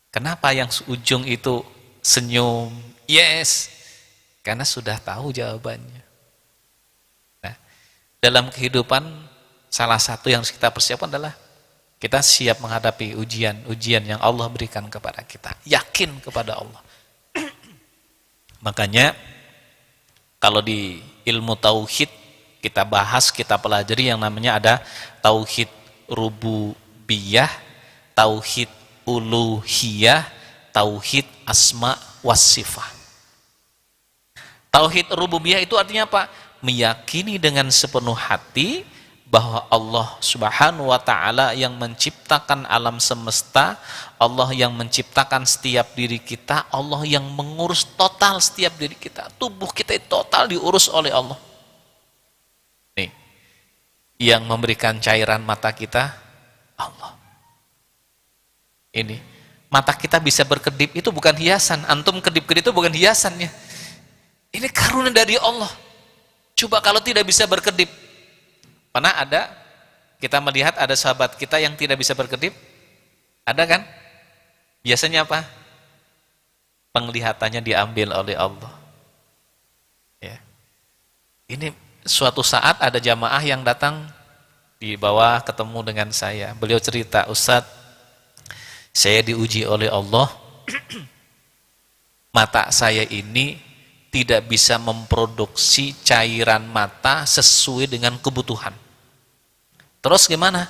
S3: Kenapa yang ujung itu senyum yes? Karena sudah tahu jawabannya. Nah, dalam kehidupan salah satu yang harus kita persiapkan adalah kita siap menghadapi ujian yang Allah berikan kepada kita. Yakin kepada Allah. Makanya kalau di ilmu tauhid kita bahas, kita pelajari yang namanya ada tauhid rububiyah, tauhid uluhiyah, tauhid asma was sifat. Tauhid rububiyah itu artinya apa? meyakini dengan sepenuh hati bahwa Allah Subhanahu wa Ta'ala yang menciptakan alam semesta, Allah yang menciptakan setiap diri kita, Allah yang mengurus total setiap diri kita. Tubuh kita total diurus oleh Allah. Nih, yang memberikan cairan mata kita Allah. Ini, mata kita bisa berkedip itu bukan hiasan. Antum kedip-kedip itu bukan hiasannya. Ini karunia dari Allah. Coba kalau tidak bisa berkedip. Pernah ada, kita melihat ada sahabat kita yang tidak bisa berkedip? Ada kan? Biasanya apa? Penglihatannya diambil oleh Allah. Ya. Ini suatu saat ada jamaah yang datang di bawah ketemu dengan saya. Beliau cerita, Ustadz, saya diuji oleh Allah, mata saya ini tidak bisa memproduksi cairan mata sesuai dengan kebutuhan. Terus gimana?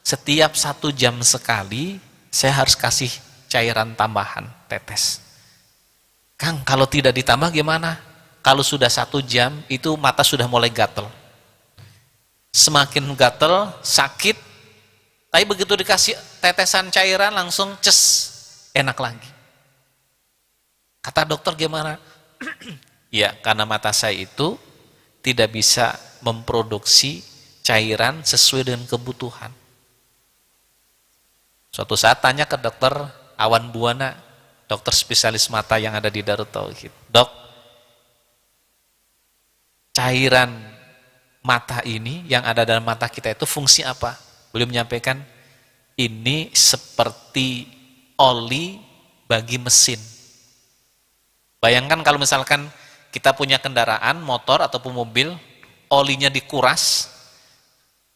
S3: Setiap 1 jam sekali saya harus kasih cairan tambahan, tetes. Kang, kalau tidak ditambah gimana? Kalau sudah 1 jam itu mata sudah mulai gatel. Semakin gatel, sakit, tapi begitu dikasih tetesan cairan langsung ces, enak lagi. Kata dokter gimana? Ya, karena mata saya itu tidak bisa memproduksi cairan sesuai dengan kebutuhan. Suatu saat tanya ke dokter Awan Buana, dokter spesialis mata yang ada di Darut Tauhid. Dok, cairan mata ini yang ada dalam mata kita itu fungsi apa? Beliau menyampaikan, ini seperti oli bagi mesin. Bayangkan kalau misalkan kita punya kendaraan, motor ataupun mobil, olinya dikuras,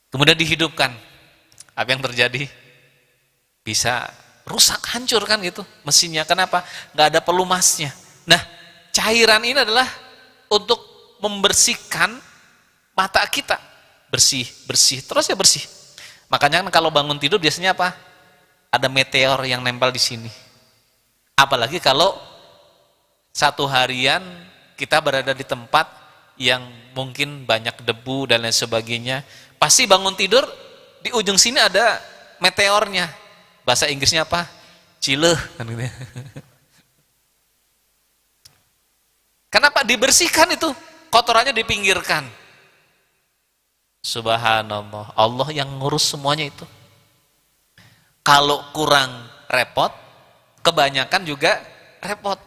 S3: kemudian dihidupkan, apa yang terjadi? Bisa rusak, hancur kan gitu mesinnya. Kenapa? Nggak ada pelumasnya. Nah, cairan ini adalah untuk membersihkan mata kita, bersih, terus ya bersih. Makanya kan kalau bangun tidur biasanya apa? Ada meteor yang nempel di sini. Apalagi kalau 1 harian kita berada di tempat yang mungkin banyak debu dan lain sebagainya. Pasti bangun tidur di ujung sini ada meteornya. Bahasa Inggrisnya apa? Cileh. Kenapa? Dibersihkan itu, kotorannya dipinggirkan. Subhanallah, Allah yang ngurus semuanya itu. Kalau kurang repot, kebanyakan juga repot.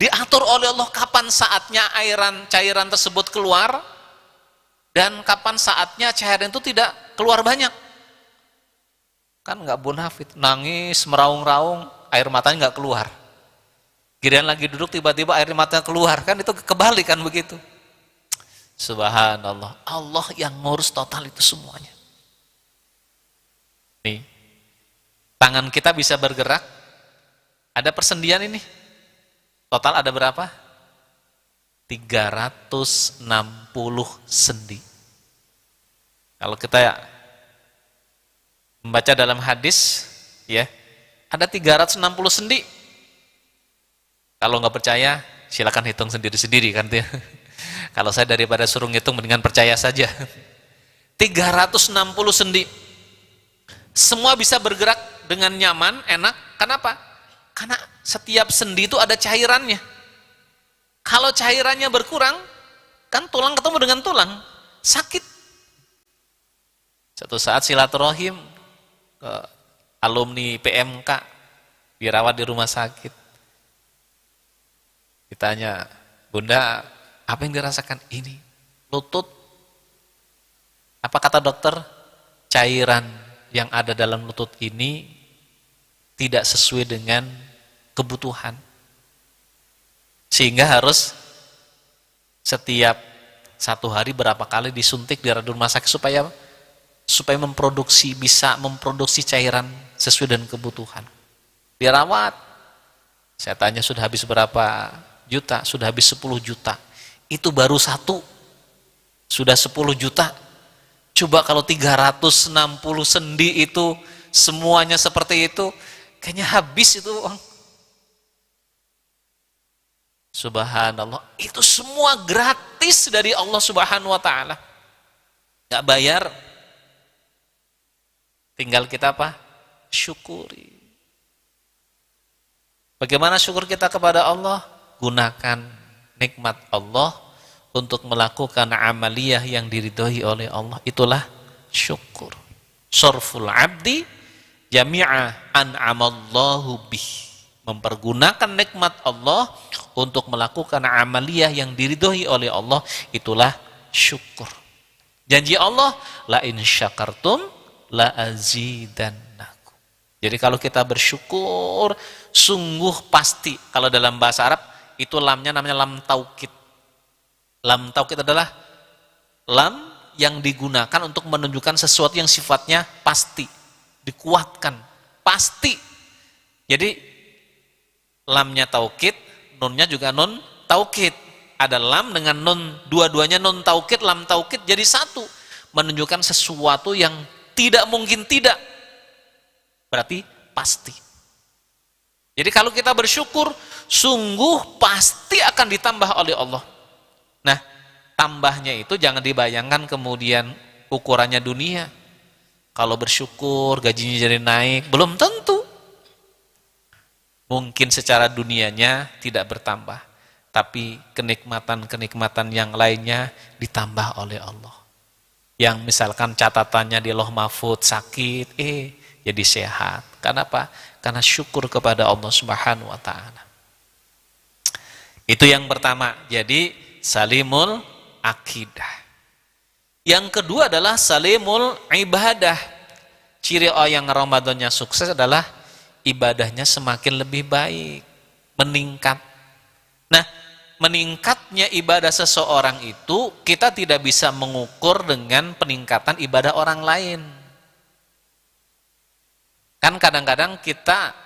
S3: Diatur oleh Allah kapan saatnya cairan tersebut keluar, dan kapan saatnya cairan itu tidak keluar banyak. Kan nggak bonafit, nangis, meraung-raung, air matanya nggak keluar. Giliran lagi duduk tiba-tiba air matanya keluar, kan itu kebalik kan begitu. Subhanallah, Allah yang ngurus total itu semuanya. Nih, tangan kita bisa bergerak, ada persendian ini. Total ada berapa? 360 sendi. Kalau kita membaca dalam hadis, ya, ada 360 sendi. Kalau nggak percaya, silakan hitung sendiri-sendiri kan ya. Kalau saya daripada suruh ngitung, mendingan percaya saja. 360 sendi. Semua bisa bergerak dengan nyaman, enak. Kenapa? Karena setiap sendi itu ada cairannya. Kalau cairannya berkurang, kan tulang ketemu dengan tulang, sakit. Suatu saat silaturahim ke alumni PMK, dirawat di rumah sakit. Ditanya, Bunda, apa yang dirasakan? Ini, lutut. Apa kata dokter? Cairan yang ada dalam lutut ini tidak sesuai dengan kebutuhan. Sehingga harus setiap 1 hari berapa kali disuntik di rumah sakit supaya bisa memproduksi cairan sesuai dengan kebutuhan. Dirawat. Saya tanya sudah habis berapa juta? Sudah habis 10 juta. Itu baru 1. Sudah 10 juta. Coba kalau 360 sendi itu semuanya seperti itu, kayaknya habis itu uang. Subhanallah, itu semua gratis dari Allah Subhanahu wa taala. Enggak bayar. Tinggal kita apa? Syukuri. Bagaimana syukur kita kepada Allah? Gunakan nikmat Allah untuk melakukan amaliyah yang diridhoi oleh Allah. Itulah syukur. Sarful abdi jami'a an'amallahu bih. Mempergunakan nikmat Allah untuk melakukan amaliyah yang diridhoi oleh Allah, itulah syukur. Janji Allah, la in syakartum la azidannakum. Jadi kalau kita bersyukur, sungguh pasti, kalau dalam bahasa Arab itu lamnya namanya lam taukid. Lam taukid adalah lam yang digunakan untuk menunjukkan sesuatu yang sifatnya pasti, dikuatkan, pasti. Jadi lamnya taukid, nunnya juga nun taukid. Ada lam dengan nun, dua-duanya nun taukid, lam taukid jadi satu, menunjukkan sesuatu yang tidak mungkin tidak, berarti pasti. Jadi kalau kita bersyukur, sungguh pasti akan ditambah oleh Allah. Nah, tambahnya itu jangan dibayangkan kemudian ukurannya dunia. Kalau bersyukur gajinya jadi naik, belum tentu. Mungkin secara dunianya tidak bertambah, tapi kenikmatan-kenikmatan yang lainnya ditambah oleh Allah. Yang misalkan catatannya di Lauh Mahfudz sakit, jadi sehat. Kenapa? Karena syukur kepada Allah Subhanahu wa taala. Itu yang pertama. Jadi salimul akidah. Yang kedua adalah salimul ibadah. Ciri orang yang Ramadannya sukses adalah ibadahnya semakin lebih baik, meningkat. Nah, meningkatnya ibadah seseorang itu kita tidak bisa mengukur dengan peningkatan ibadah orang lain. Kan kadang-kadang kita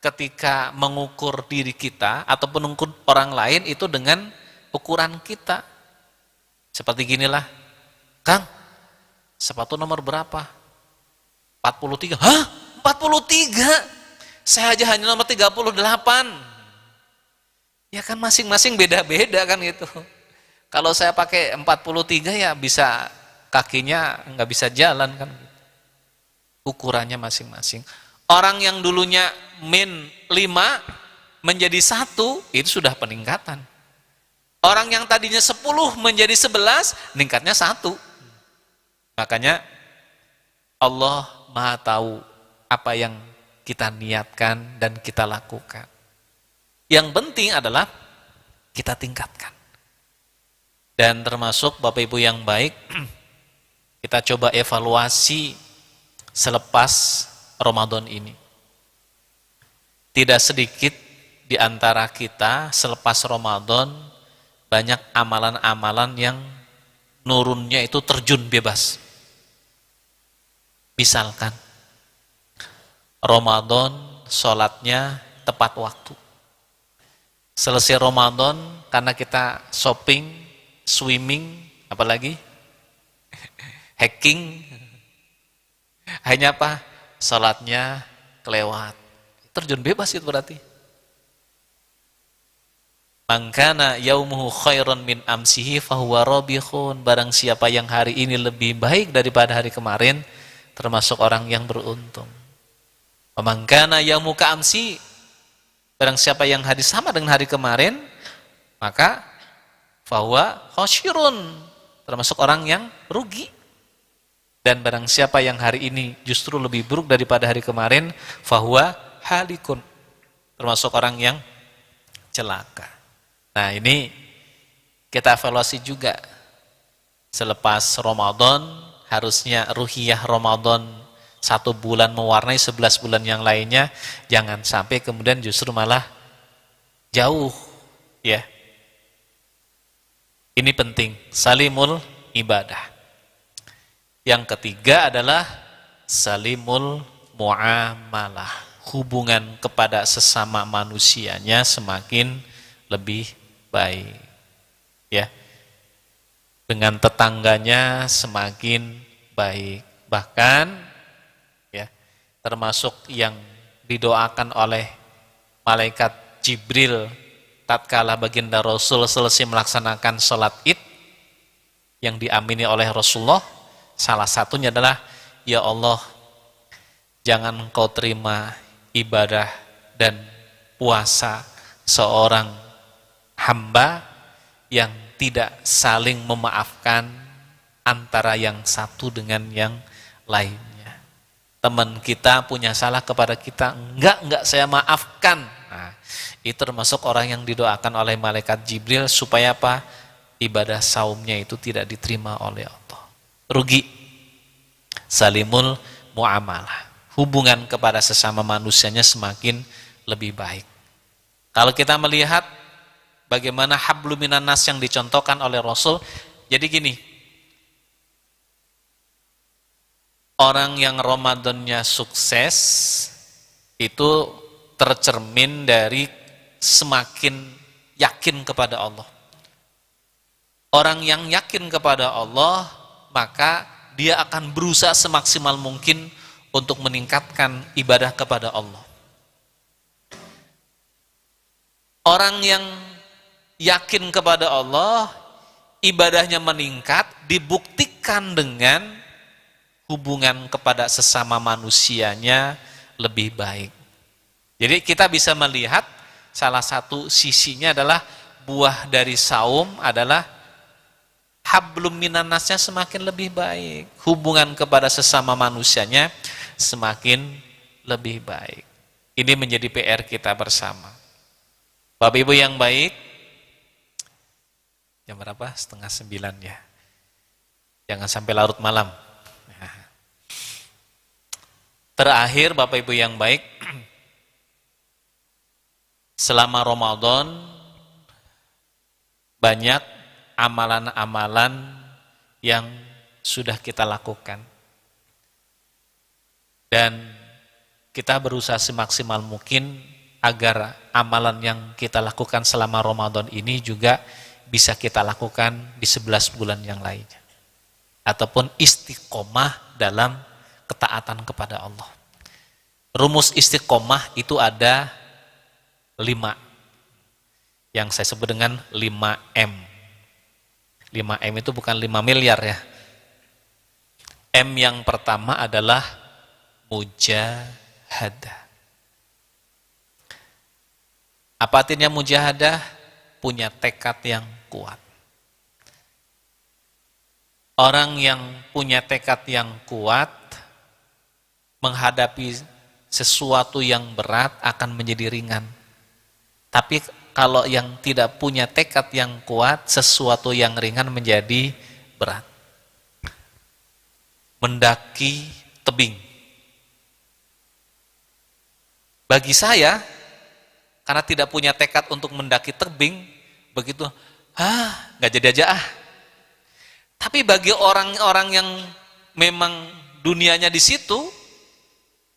S3: ketika mengukur diri kita ataupun mengukur orang lain itu dengan ukuran kita. Seperti ginilah, Kang, sepatu nomor berapa? 43. Hah? 43? Saya aja hanya nomor 38. Ya kan masing-masing beda-beda kan gitu. Kalau saya pakai 43 ya bisa kakinya nggak bisa jalan kan. Ukurannya masing-masing. Orang yang dulunya min 5 menjadi 1 itu sudah peningkatan. Orang yang tadinya 10 menjadi 11 meningkatnya 1. Makanya Allah Maha tahu apa yang kita niatkan dan kita lakukan. Yang penting adalah kita tingkatkan. Dan termasuk Bapak Ibu yang baik, kita coba evaluasi selepas Ramadan ini. Tidak sedikit di antara kita selepas Ramadan banyak amalan-amalan yang nurunnya itu terjun bebas. Misalkan Ramadan sholatnya tepat waktu. Selesai Ramadan karena kita shopping, swimming, apalagi hacking, hanya apa? Sholatnya kelewat. Terjun bebas itu berarti. Mangkana yaumuhu khairan min amsihi fahuwa rabihun. Barang siapa yang hari ini lebih baik daripada hari kemarin, termasuk orang yang beruntung. Mangkana yaumuka amsi, barang siapa yang hari sama dengan hari kemarin, maka fahuwa khasirun, termasuk orang yang rugi. Dan barang siapa yang hari ini justru lebih buruk daripada hari kemarin, fahuwa halikun, termasuk orang yang celaka. Nah, ini kita evaluasi juga. Selepas Ramadan, harusnya ruhiyah Ramadan 1 bulan mewarnai 11 bulan yang lainnya, jangan sampai kemudian justru malah jauh, ya. Ini penting, salimul ibadah. Yang ketiga adalah salimul muamalah. Hubungan kepada sesama manusianya semakin lebih baik, ya. Dengan tetangganya semakin baik. Bahkan termasuk yang didoakan oleh malaikat Jibril tatkala baginda Rasul selesai melaksanakan sholat id yang diamini oleh Rasulullah, salah satunya adalah, ya Allah, jangan Engkau terima ibadah dan puasa seorang hamba yang tidak saling memaafkan antara yang satu dengan yang lainnya. Teman kita punya salah kepada kita, enggak saya maafkan. Nah, itu termasuk orang yang didoakan oleh malaikat Jibril supaya apa? Ibadah saumnya itu tidak diterima oleh Allah. Rugi. Salimul muamalah. Hubungan kepada sesama manusianya semakin lebih baik. Kalau kita melihat bagaimana hablum minan nas yang dicontohkan oleh Rasul, jadi gini, orang yang Ramadannya sukses itu tercermin dari semakin yakin kepada Allah. Orang yang yakin kepada Allah, maka dia akan berusaha semaksimal mungkin untuk meningkatkan ibadah kepada Allah. Orang yang yakin kepada Allah, ibadahnya meningkat, dibuktikan dengan hubungan kepada sesama manusianya lebih baik. Jadi kita bisa melihat salah satu sisinya adalah buah dari saum adalah hablum minan nasnya semakin lebih baik. Hubungan kepada sesama manusianya semakin lebih baik. Ini menjadi PR kita bersama. Bapak Ibu yang baik, jam berapa? 8:30 ya. Jangan sampai larut malam. Terakhir Bapak Ibu yang baik, selama Ramadan banyak amalan-amalan yang sudah kita lakukan. Dan kita berusaha semaksimal mungkin agar amalan yang kita lakukan selama Ramadan ini juga bisa kita lakukan di 11 bulan yang lainnya. Ataupun istiqomah dalam ketaatan kepada Allah. Rumus istiqomah itu ada 5. Yang saya sebut dengan 5M. 5M itu bukan 5 miliar ya. M yang pertama adalah mujahadah. Apa artinya mujahadah? Punya tekad yang kuat. Orang yang punya tekad yang kuat menghadapi sesuatu yang berat akan menjadi ringan. Tapi kalau yang tidak punya tekad yang kuat, sesuatu yang ringan menjadi berat. Mendaki tebing. Bagi saya, karena tidak punya tekad untuk mendaki tebing, begitu, nggak jadi aja ah. Tapi bagi orang-orang yang memang dunianya di situ,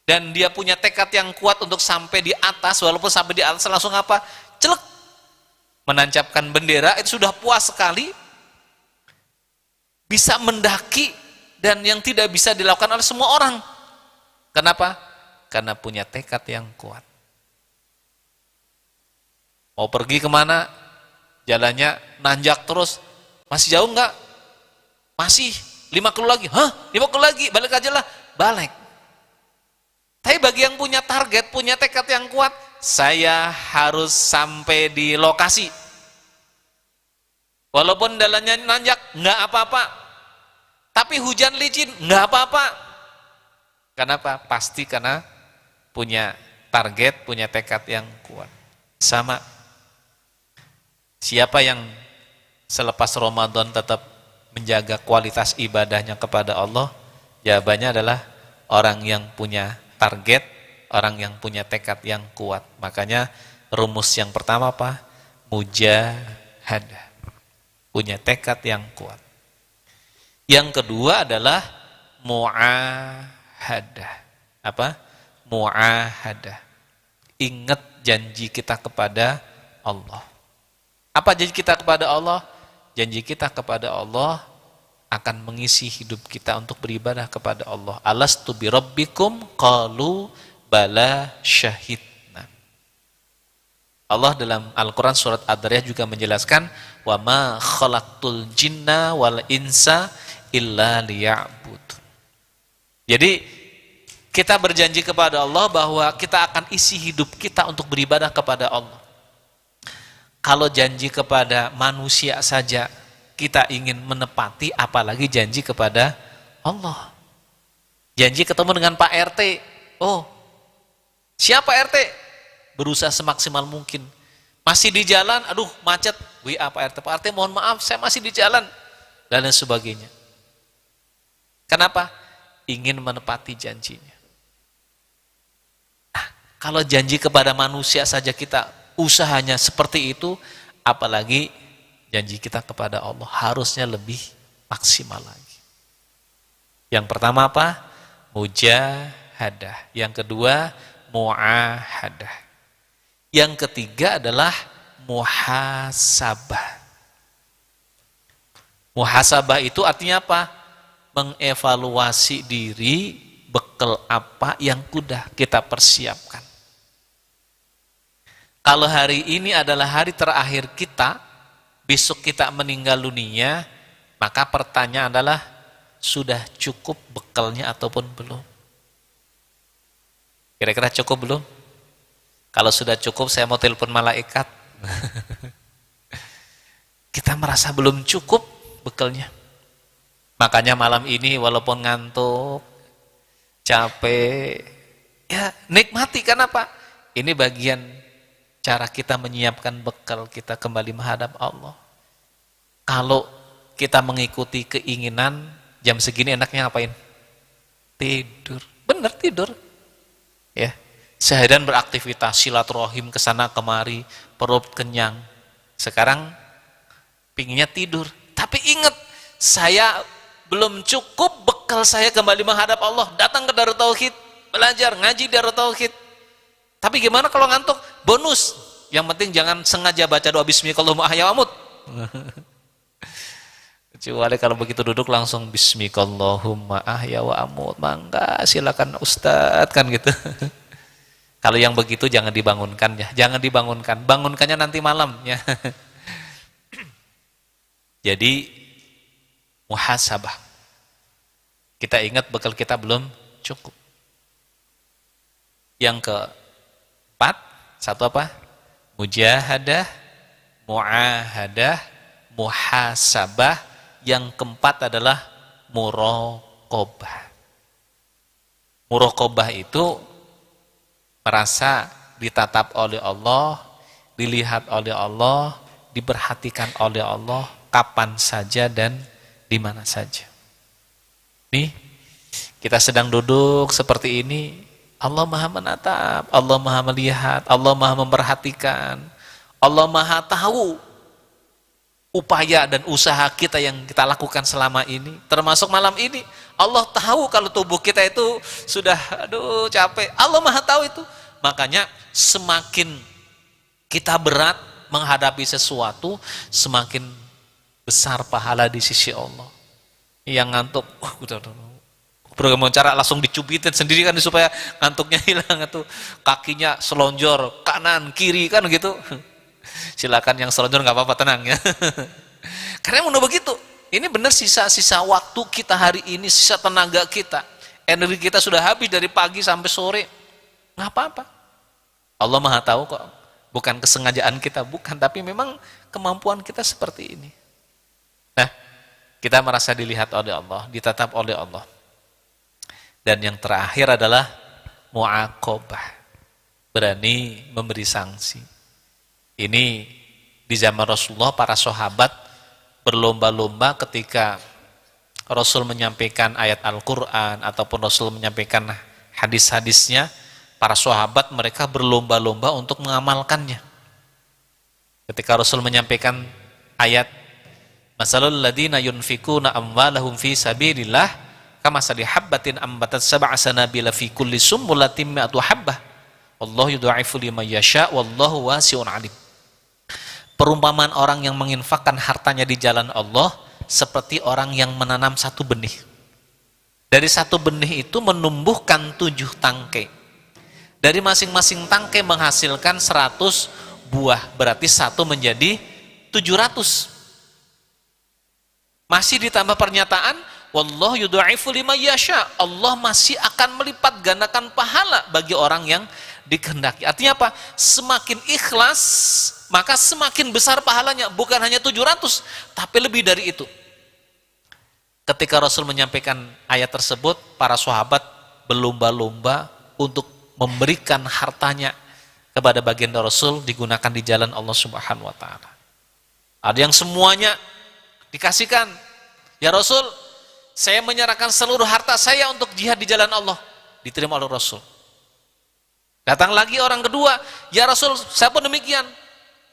S3: dan dia punya tekad yang kuat untuk sampai di atas, walaupun sampai di atas langsung apa? Celek. Menancapkan bendera, itu sudah puas sekali. Bisa mendaki, dan yang tidak bisa dilakukan oleh semua orang. Kenapa? Karena punya tekad yang kuat. Mau pergi kemana? Jalannya nanjak terus. Masih jauh enggak? Masih 5 kilo lagi. 5 kilo lagi, balik aja lah. Balik. Tapi bagi yang punya target, punya tekad yang kuat, saya harus sampai di lokasi. Walaupun jalannya nanjak, enggak apa-apa. Tapi hujan licin, enggak apa-apa. Kenapa? Pasti karena punya target, punya tekad yang kuat. Sama. Siapa yang selepas Ramadan tetap menjaga kualitas ibadahnya kepada Allah? Jawabannya adalah orang yang punya target, orang yang punya tekad yang kuat. Makanya rumus yang pertama apa? Mujahadah. Punya tekad yang kuat. Yang kedua adalah mu'ahadah. Apa? Mu'ahadah. Ingat janji kita kepada Allah. Apa janji kita kepada Allah? Janji kita kepada Allah akan mengisi hidup kita untuk beribadah kepada Allah. Alastu birabbikum qalu bala syahidna. Allah dalam Al-Quran surat Ad-Dariyah juga menjelaskan, wa ma khalaqtul jinna wal insa illa liya'budun. Jadi kita berjanji kepada Allah bahwa kita akan isi hidup kita untuk beribadah kepada Allah. Kalau janji kepada manusia saja kita ingin menepati, apalagi janji kepada Allah. Janji ketemu dengan Pak RT, oh siapa RT? Berusaha semaksimal mungkin. Masih di jalan, aduh macet, WA Pak RT, Pak RT mohon maaf saya masih di jalan, dan lain sebagainya. Kenapa? Ingin menepati janjinya. Nah, kalau janji kepada manusia saja kita usahanya seperti itu, apalagi janji kita kepada Allah harusnya lebih maksimal lagi. Yang pertama apa? Mujahadah. Yang kedua muahadah. Yang ketiga adalah muhasabah. Muhasabah itu artinya apa? Mengevaluasi diri, bekal apa yang sudah kita persiapkan. Kalau hari ini adalah hari terakhir kita, besok kita meninggal dunia, maka pertanyaan adalah, sudah cukup bekalnya ataupun belum? Kira-kira cukup belum? Kalau sudah cukup, saya mau telepon malaikat. Kita merasa belum cukup bekalnya. Makanya malam ini walaupun ngantuk, capek, ya nikmati. Kenapa? Ini bagian cara kita menyiapkan bekal kita kembali menghadap Allah. Kalau kita mengikuti keinginan, jam segini enaknya ngapain? Tidur. Bener tidur. Ya. Seharian beraktivitas, silaturahim kesana kemari, perut kenyang. Sekarang pinginnya tidur. Tapi ingat, saya belum cukup bekal saya kembali menghadap Allah. Datang ke Darut Tauhid, belajar, ngaji Darut Tauhid. Tapi gimana kalau ngantuk? Bonus. Yang penting jangan sengaja baca doa Bismillahirrahmanirrahim ahya wa amut. Kecuali kalau begitu duduk langsung Bismillahirrahmanirrahim ahya wa amut. Mangga silakan Ustadz kan gitu. Kalau yang begitu jangan dibangunkan ya, jangan dibangunkan. Bangunkannya nanti malam ya. Jadi muhasabah. Kita ingat bekal kita belum cukup. Yang keempat, satu apa? Mujahadah, muahadah, muhasabah. Yang keempat adalah muraqabah. Muraqabah itu merasa ditatap oleh Allah, dilihat oleh Allah, diperhatikan oleh Allah kapan saja dan di mana saja. Nih, kita sedang duduk seperti ini, Allah Maha menatap, Allah Maha melihat, Allah Maha memperhatikan, Allah Maha tahu upaya dan usaha kita yang kita lakukan selama ini, termasuk malam ini. Allah tahu kalau tubuh kita itu sudah aduh capek, Allah Maha tahu itu. Makanya semakin kita berat menghadapi sesuatu, semakin besar pahala di sisi Allah. Yang ngantuk, udah program cara langsung dicubitin sendiri kan supaya ngantuknya hilang, itu kakinya selonjor kanan kiri kan gitu. Silakan yang selonjor nggak apa-apa, tenang ya. Karena udah begitu. Ini benar sisa-sisa waktu kita hari ini, sisa tenaga kita, energi kita sudah habis dari pagi sampai sore. Nggak apa-apa. Allah Maha tahu kok. Bukan kesengajaan kita, bukan, tapi memang kemampuan kita seperti ini. Nah, kita merasa dilihat oleh Allah, ditatap oleh Allah. Dan yang terakhir adalah mu'aqabah. Berani memberi sanksi. Ini di zaman Rasulullah, para sahabat berlomba-lomba ketika Rasul menyampaikan ayat Al-Quran ataupun Rasul menyampaikan hadis-hadisnya, para sahabat mereka berlomba-lomba untuk mengamalkannya. Ketika Rasul menyampaikan ayat masalul ladina yunfikuna amwalahum fi sabilillah kamasali habbatin ambatat sab'a sanabila fi kulli sumbulatin mi'atu habbah wallahu yudha'ifu liman yasha wallahu wasi'un 'alim. Perumpamaan orang yang menginfakkan hartanya di jalan Allah seperti orang yang menanam satu benih. Dari satu benih itu menumbuhkan 7 tangkai. Dari masing-masing tangkai menghasilkan 100 buah, berarti 1 menjadi 700. Masih ditambah pernyataan, wallahu yudha'ifu liman yasha. Allah masih akan melipat gandakan pahala bagi orang yang dikehendaki. Artinya apa? Semakin ikhlas, maka semakin besar pahalanya. Bukan hanya 700, tapi lebih dari itu. Ketika Rasul menyampaikan ayat tersebut, para sahabat berlomba-lomba untuk memberikan hartanya kepada baginda Rasul, digunakan di jalan Allah Subhanahu wa taala. Ada yang semuanya dikasihkan. Ya Rasul, saya menyerahkan seluruh harta saya untuk jihad di jalan Allah. Diterima oleh Rasul. Datang lagi orang kedua, ya Rasul, saya pun demikian.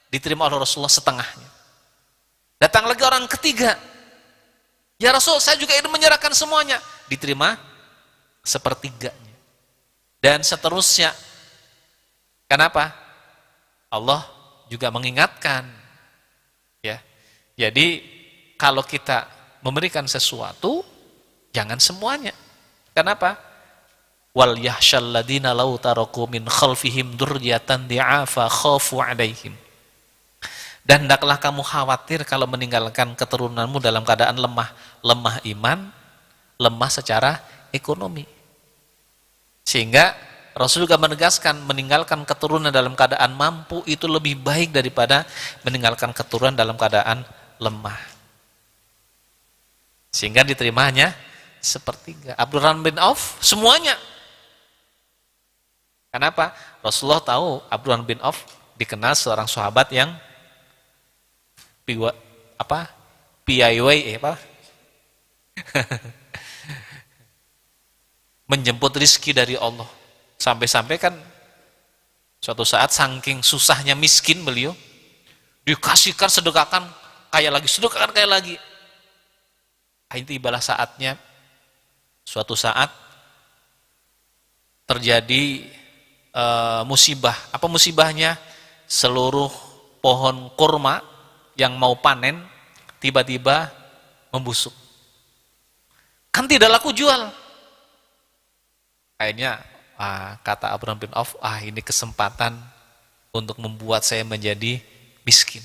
S3: Diterima oleh Rasulullah setengahnya. Datang lagi orang ketiga, ya Rasul, saya juga ingin menyerahkan semuanya. Diterima sepertiganya. Dan seterusnya. Kenapa? Allah juga mengingatkan. Ya. Jadi kalau kita memberikan sesuatu, jangan semuanya. Kenapa? Wal yahsyal ladina law taraku min khalfihim dzurriyyatan di'afa khafu 'alaihim. Dan hendaklah kamu khawatir kalau meninggalkan keturunanmu dalam keadaan lemah, lemah iman, lemah secara ekonomi. Sehingga Rasul juga menegaskan meninggalkan keturunan dalam keadaan mampu itu lebih baik daripada meninggalkan keturunan dalam keadaan lemah. Sehingga diterimanya sepertiga. Abdurrahman bin Auf semuanya. Kenapa? Rasulullah tahu Abdurrahman bin Auf dikenal seorang sahabat yang menjemput rizki dari Allah. Sampai-sampai kan suatu saat saking susahnya miskin beliau, dikasihkan sedekahkan kaya lagi, sedekahkan kaya lagi. Akhirnya tibalah saatnya, suatu saat terjadi musibah. Apa musibahnya? Seluruh pohon kurma yang mau panen tiba-tiba membusuk. Kan tidak laku jual. Akhirnya kata Abdurrahman bin Auf, ini kesempatan untuk membuat saya menjadi miskin.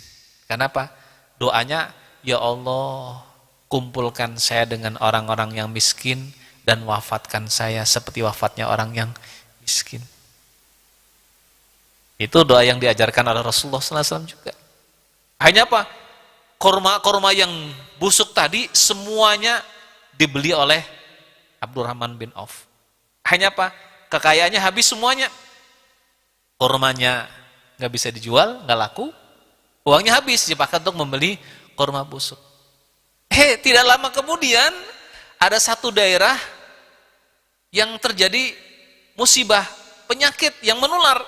S3: Kenapa? Doanya, ya Allah, kumpulkan saya dengan orang-orang yang miskin dan wafatkan saya seperti wafatnya orang yang miskin. Itu doa yang diajarkan oleh Rasulullah SAW juga. Hanya apa? Korma-korma yang busuk tadi semuanya dibeli oleh Abdurrahman bin Auf. Hanya apa? Kekayaannya habis semuanya. Kormanya nggak bisa dijual, nggak laku. Uangnya habis, dipakai untuk membeli korma busuk. Tidak lama kemudian ada satu daerah yang terjadi musibah, penyakit yang menular.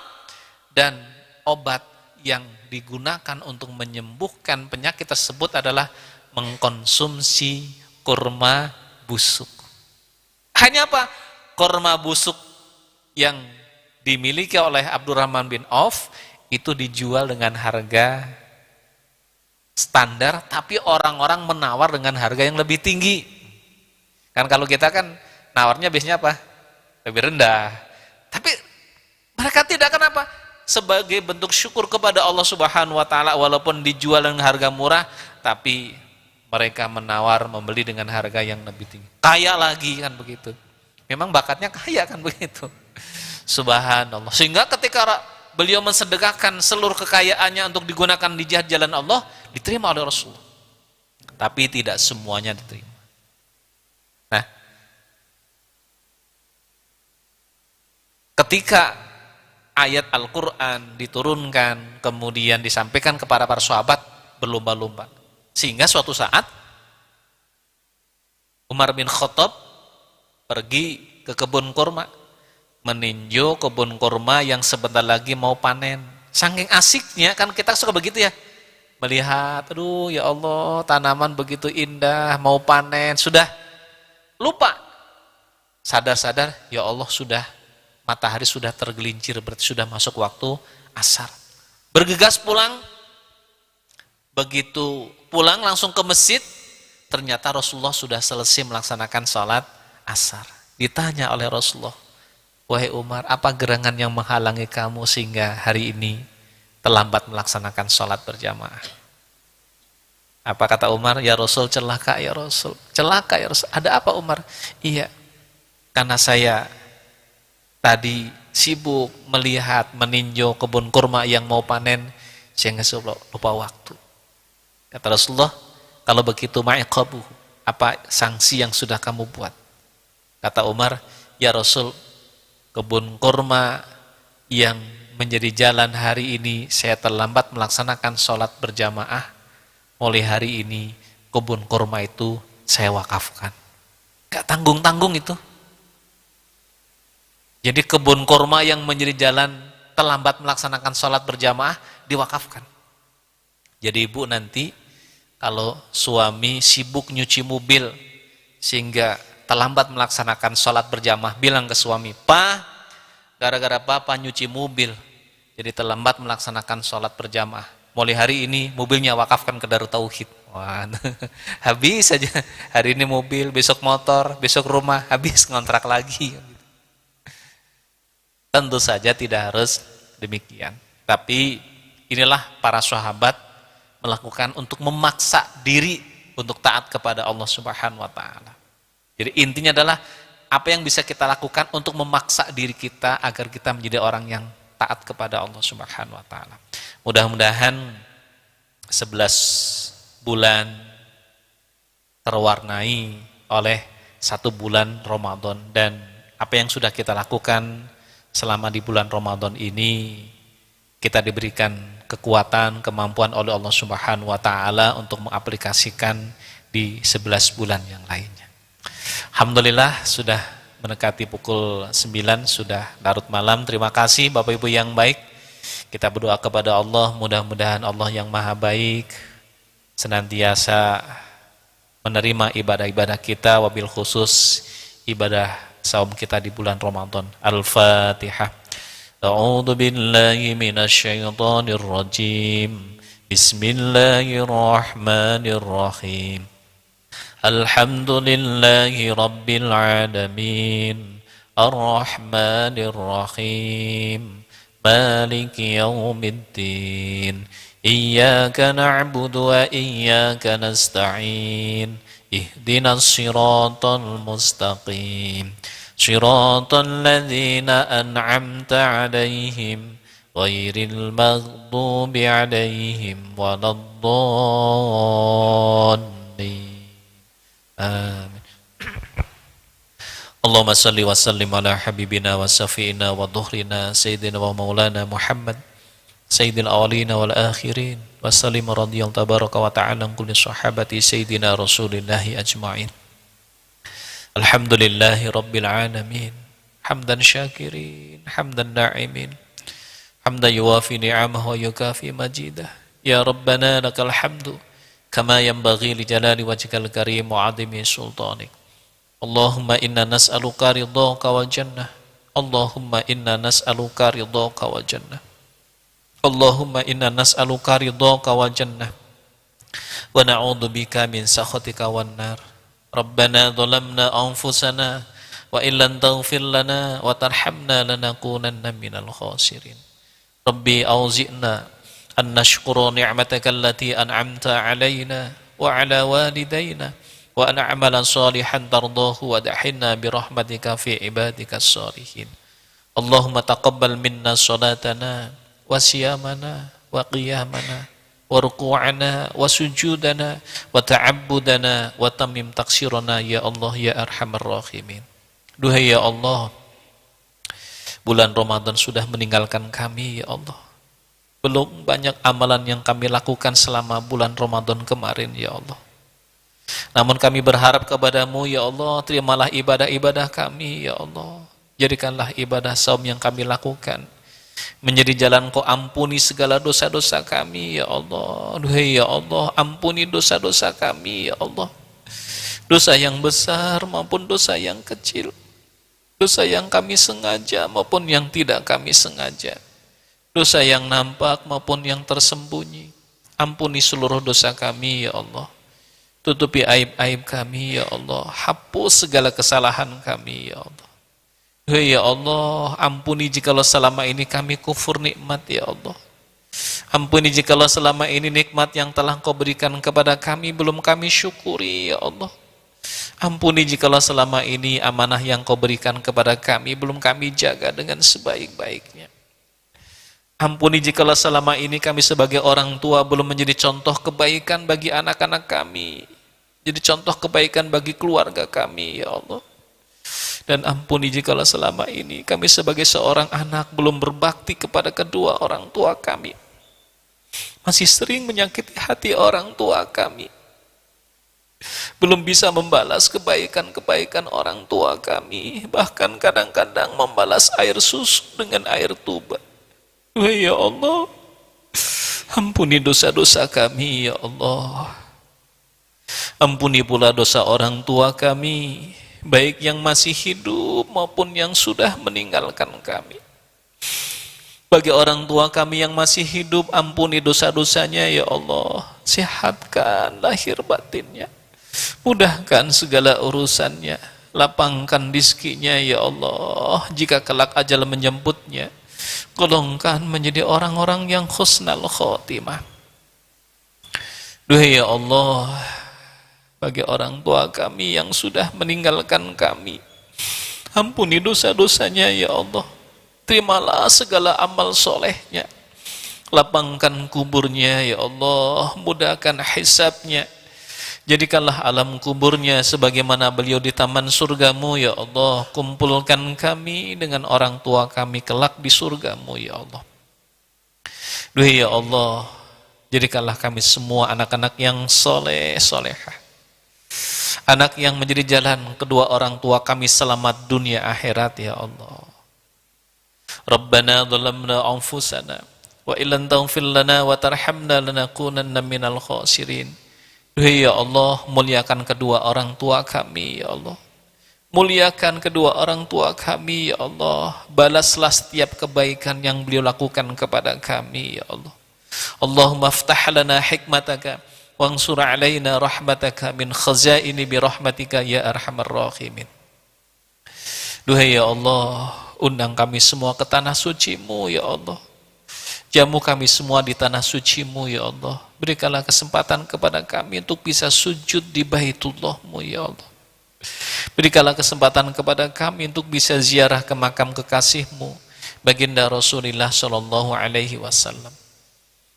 S3: Dan obat yang digunakan untuk menyembuhkan penyakit tersebut adalah mengkonsumsi kurma busuk. Hanya apa? Kurma busuk yang dimiliki oleh Abdurrahman bin Auf itu dijual dengan harga standar, tapi orang-orang menawar dengan harga yang lebih tinggi. Kan kalau kita kan nawarnya biasanya apa? Lebih rendah. Tapi mereka tidak, kenapa? Sebagai bentuk syukur kepada Allah Subhanahu wa taala, walaupun dijual dengan harga murah, tapi mereka menawar membeli dengan harga yang lebih tinggi. Kaya lagi kan begitu. Memang bakatnya kaya kan begitu. Subhanallah. Sehingga ketika beliau mensedekahkan seluruh kekayaannya untuk digunakan di jihad jalan Allah, diterima oleh Rasulullah. Tapi tidak semuanya diterima. Nah, ketika ayat Al-Quran diturunkan, kemudian disampaikan kepada para sahabat, berlomba-lomba. Sehingga suatu saat, Umar bin Khattab pergi ke kebun kurma, meninjau kebun kurma yang sebentar lagi mau panen. Saking asiknya, kan kita suka begitu ya, melihat, aduh ya Allah, tanaman begitu indah, mau panen, sudah lupa. Sadar-sadar, ya Allah, sudah matahari sudah tergelincir, berarti sudah masuk waktu asar. Bergegas pulang, begitu pulang langsung ke masjid, ternyata Rasulullah sudah selesai melaksanakan sholat asar. Ditanya oleh Rasulullah, wahai Umar, apa gerangan yang menghalangi kamu sehingga hari ini terlambat melaksanakan sholat berjamaah. Apa kata Umar? Ya Rasul, celaka ya Rasul. Celaka ya Rasul. Ada apa Umar? Iya, karena saya tadi sibuk melihat, meninjau kebun kurma yang mau panen, sehingga lupa waktu. Kata Rasulullah, kalau begitu ma'iqabuhu, apa sanksi yang sudah kamu buat? Kata Umar, ya Rasul, kebun kurma yang menjadi jalan hari ini saya terlambat melaksanakan sholat berjamaah, mulai hari ini kebun kurma itu saya wakafkan. Gak tanggung-tanggung itu. Jadi kebun kurma yang menjadi jalan terlambat melaksanakan sholat berjamaah diwakafkan. Jadi ibu nanti kalau suami sibuk nyuci mobil sehingga terlambat melaksanakan sholat berjamaah, bilang ke suami, Pak, gara-gara Papa nyuci mobil jadi terlambat melaksanakan sholat berjamaah, mulai hari ini mobilnya wakafkan ke Darut Tauhid. Wah, habis saja. Hari ini mobil, besok motor, besok rumah, habis ngontrak lagi. Tentu saja tidak harus demikian. Tapi inilah para sahabat melakukan untuk memaksa diri untuk taat kepada Allah Subhanahu wa taala. Jadi intinya adalah apa yang bisa kita lakukan untuk memaksa diri kita agar kita menjadi orang yang taat kepada Allah Subhanahu wa taala. Mudah-mudahan 11 bulan terwarnai oleh 1 bulan Ramadan, dan apa yang sudah kita lakukan selama di bulan Ramadan ini kita diberikan kekuatan, kemampuan oleh Allah Subhanahu wa taala untuk mengaplikasikan di 11 bulan yang lainnya. Alhamdulillah sudah mendekati pukul 9, sudah larut malam. Terima kasih Bapak Ibu yang baik. Kita berdoa kepada Allah, mudah-mudahan Allah yang maha baik senantiasa menerima ibadah-ibadah kita, wabil khusus ibadah saum kita di bulan Ramadan. Al-Fatihah. A'udzu billahi minasyaitonir rajim. Bismillahirrahmanirrahim. Alhamdulillahi rabbil alamin. Ar-Rahmanir Rahim. Maliki yaumiddin. Iyyaka na'budu wa iyyaka nasta'in. Ihdinas siratal mustaqim. Siratal ladzina an'amta 'alaihim ghairil maghdubi 'alaihim waladdallin. Amin. Allahumma salli wa sallim ala habibina wa safiina wa dhuhrina sayyidina wa maulana Muhammad sayyidil awalina wal akhirin wa sallim radhiyallahu tabaraka wa ta'ala kulli sahabati sayyidina rasulillahi ajma'in. Alhamdulillahi rabbil alamin. Hamdan syakirin, hamdan na'imin, hamdan yuwafi ni'amahu wa yukafi majidah. Ya Rabbana lakal hamdu kama yanbaghi li jalali wajhikal karim wa 'azimi sultanik. Allahumma inna nas'aluka ridhaka wal jannah. Allahumma inna nas'aluka ridhaka wal jannah. Allahumma inna nas'aluka ridhaka wal jannah wa na'udzubika min sakhatika wan nar. Rabbana dhalamna anfusana wa illam taghfir lana wa tarhamna lanakunanna minal khasirin. Rabbi auzi'na an nashkura ni'mataka allati an'amta 'alaina wa 'ala walidayna wa an a'mala salihan tardahu wa adkhilna bi rahmatika fi ibadikas salihin. Allahumma taqabbal minna salatana wa siyamana wa qiyamana wa ruku'ana wa sujudana wa ta'abbudana wa tamim taksirana ya Allah ya arhamar rahimin. Duhai ya Allah, bulan Ramadan sudah meninggalkan kami ya Allah. Belum banyak amalan yang kami lakukan selama bulan Ramadan kemarin ya Allah. Namun kami berharap kepadamu ya Allah, terimalah ibadah-ibadah kami ya Allah. Jadikanlah ibadah saum yang kami lakukan menjadi jalan Kau ampuni segala dosa-dosa kami ya Allah. Duhai ya Allah, ampuni dosa-dosa kami ya Allah. Dosa yang besar maupun dosa yang kecil. Dosa yang kami sengaja maupun yang tidak kami sengaja. Dosa yang nampak maupun yang tersembunyi. Ampuni seluruh dosa kami ya Allah. Tutupi aib-aib kami ya Allah. Hapus segala kesalahan kami ya Allah. Ya Allah, ampuni jikalau selama ini kami kufur nikmat ya Allah. Ampuni jikalau selama ini nikmat yang telah Engkau berikan kepada kami belum kami syukuri, ya Allah. Ampuni jikalau selama ini amanah yang Kau berikan kepada kami belum kami jaga dengan sebaik-baiknya. Ampuni jikalau selama ini kami sebagai orang tua belum menjadi contoh kebaikan bagi anak-anak kami, jadi contoh kebaikan bagi keluarga kami, ya Allah. Dan ampuni jikalau selama ini kami sebagai seorang anak belum berbakti kepada kedua orang tua kami, masih sering menyakiti hati orang tua kami, belum bisa membalas kebaikan-kebaikan orang tua kami, bahkan kadang-kadang membalas air susu dengan air tuba. Ya Allah, ampuni dosa-dosa kami, ya Allah. Ampuni pula dosa orang tua kami, baik yang masih hidup maupun yang sudah meninggalkan kami. Bagi orang tua kami yang masih hidup, ampuni dosa-dosanya, ya Allah. Sehatkan lahir batinnya, mudahkan segala urusannya, lapangkan rizkinya, ya Allah. Jika kelak ajal menjemputnya, golongkan menjadi orang-orang yang husnal khotimah. Duhai ya Allah, bagi orang tua kami yang sudah meninggalkan kami, ampuni dosa-dosanya, ya Allah. Terimalah segala amal solehnya, lapangkan kuburnya, ya Allah. Mudahkan hisabnya, jadikanlah alam kuburnya sebagaimana beliau di taman surgamu, ya Allah. Kumpulkan kami dengan orang tua kami kelak di surgamu, ya Allah. Duhai ya Allah, jadikanlah kami semua anak-anak yang soleh, solehah, anak yang menjadi jalan kedua orang tua kami selamat dunia akhirat, ya Allah. Rabbana dhalamna anfusana wa illam taghfir lana wa tarhamna lanakunanna minal khasirin. Duhai ya Allah, muliakan kedua orang tua kami, ya Allah. Muliakan kedua orang tua kami, ya Allah. Balaslah setiap kebaikan yang beliau lakukan kepada kami, ya Allah. Allahumma aftah lana hikmataka wansur alaina rahmataka min khazaini bi rahmatika ya arhamar rahimin. Duhai ya Allah, undang kami semua ke tanah suci-Mu, ya Allah. Jamu kami semua di tanah suci-Mu, ya Allah. Berikanlah kesempatan kepada kami untuk bisa sujud di Baitullah-Mu, ya Allah. Berikanlah kesempatan kepada kami untuk bisa ziarah ke makam kekasih-Mu, baginda Rasulullah sallallahu alaihi wasallam.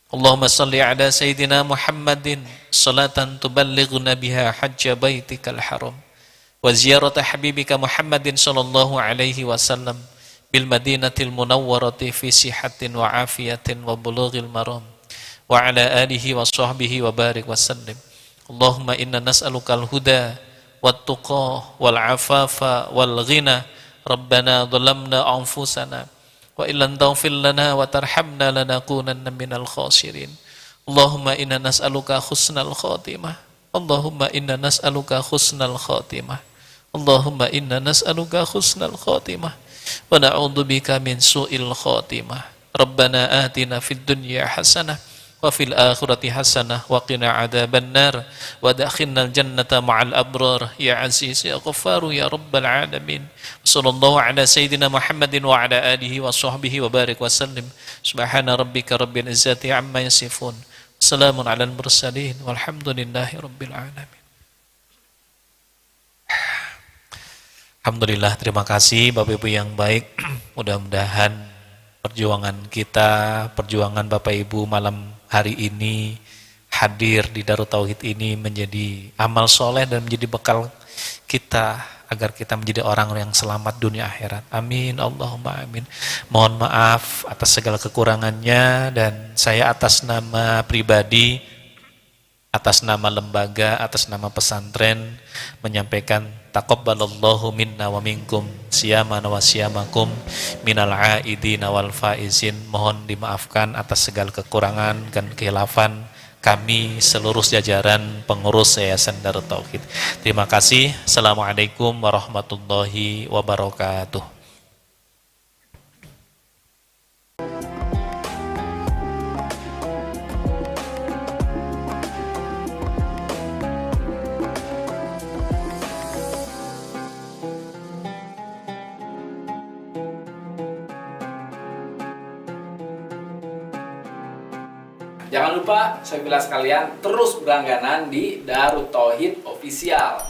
S3: Allahumma salli ala Sayyidina Muhammadin salatan tuballighuna biha hajja baitikal haram wa ziyarata habibika Muhammadin sallallahu alaihi wasallam bil madinatil munawwarati fi sihatin wa afiyatin wa bulughil maram wa ala alihi wa sahbihi wa barik wa sallim. Allahumma inna nas'alukal huda wat tuqa wal afafa wal ghina. Rabbana dhalamna anfusana wa illam taghfir lana wa tarhamna lanakunanna minal khasirin. Allahumma inna nas'aluka husnal khatimah. Allahumma inna nas'aluka husnal khatimah. Allahumma inna nas'aluka husnal khatimah wa na'udzubika min su'il khatimah. Rabbana atina fid dunya hasanah wa fil akhirati hasanah wa qina adzaban nar wa adkhilnal jannata ma'al abrar ya aziz ya ghaffar ya rabbal alamin. Sallallahu ala sayyidina Muhammadin wa ala alihi wa sahbihi wa barik wa sallim. Subhana rabbika rabbil izzati amma yasifun. Salamun alal mursalin walhamdulillahi rabbil alamin. Alhamdulillah, terima kasih Bapak Ibu yang baik. Mudah-mudahan perjuangan kita, perjuangan Bapak Ibu malam hari ini hadir di Darut Tauhid ini menjadi amal soleh dan menjadi bekal kita agar kita menjadi orang yang selamat dunia akhirat. Amin, Allahumma amin. Mohon maaf atas segala kekurangannya, dan saya atas nama pribadi, atas nama lembaga, atas nama pesantren menyampaikan taqabbalallahu minna wa minkum siyamana wa siyamakum minal aidina wal faizin. Mohon dimaafkan atas segala kekurangan dan khilafan kami seluruh jajaran pengurus Yayasan Darut Tauhid. Terima kasih. Assalamualaikum warahmatullahi wabarakatuh.
S4: Jangan lupa, sobilah sekalian, terus berlangganan di Darut Tauhid Official.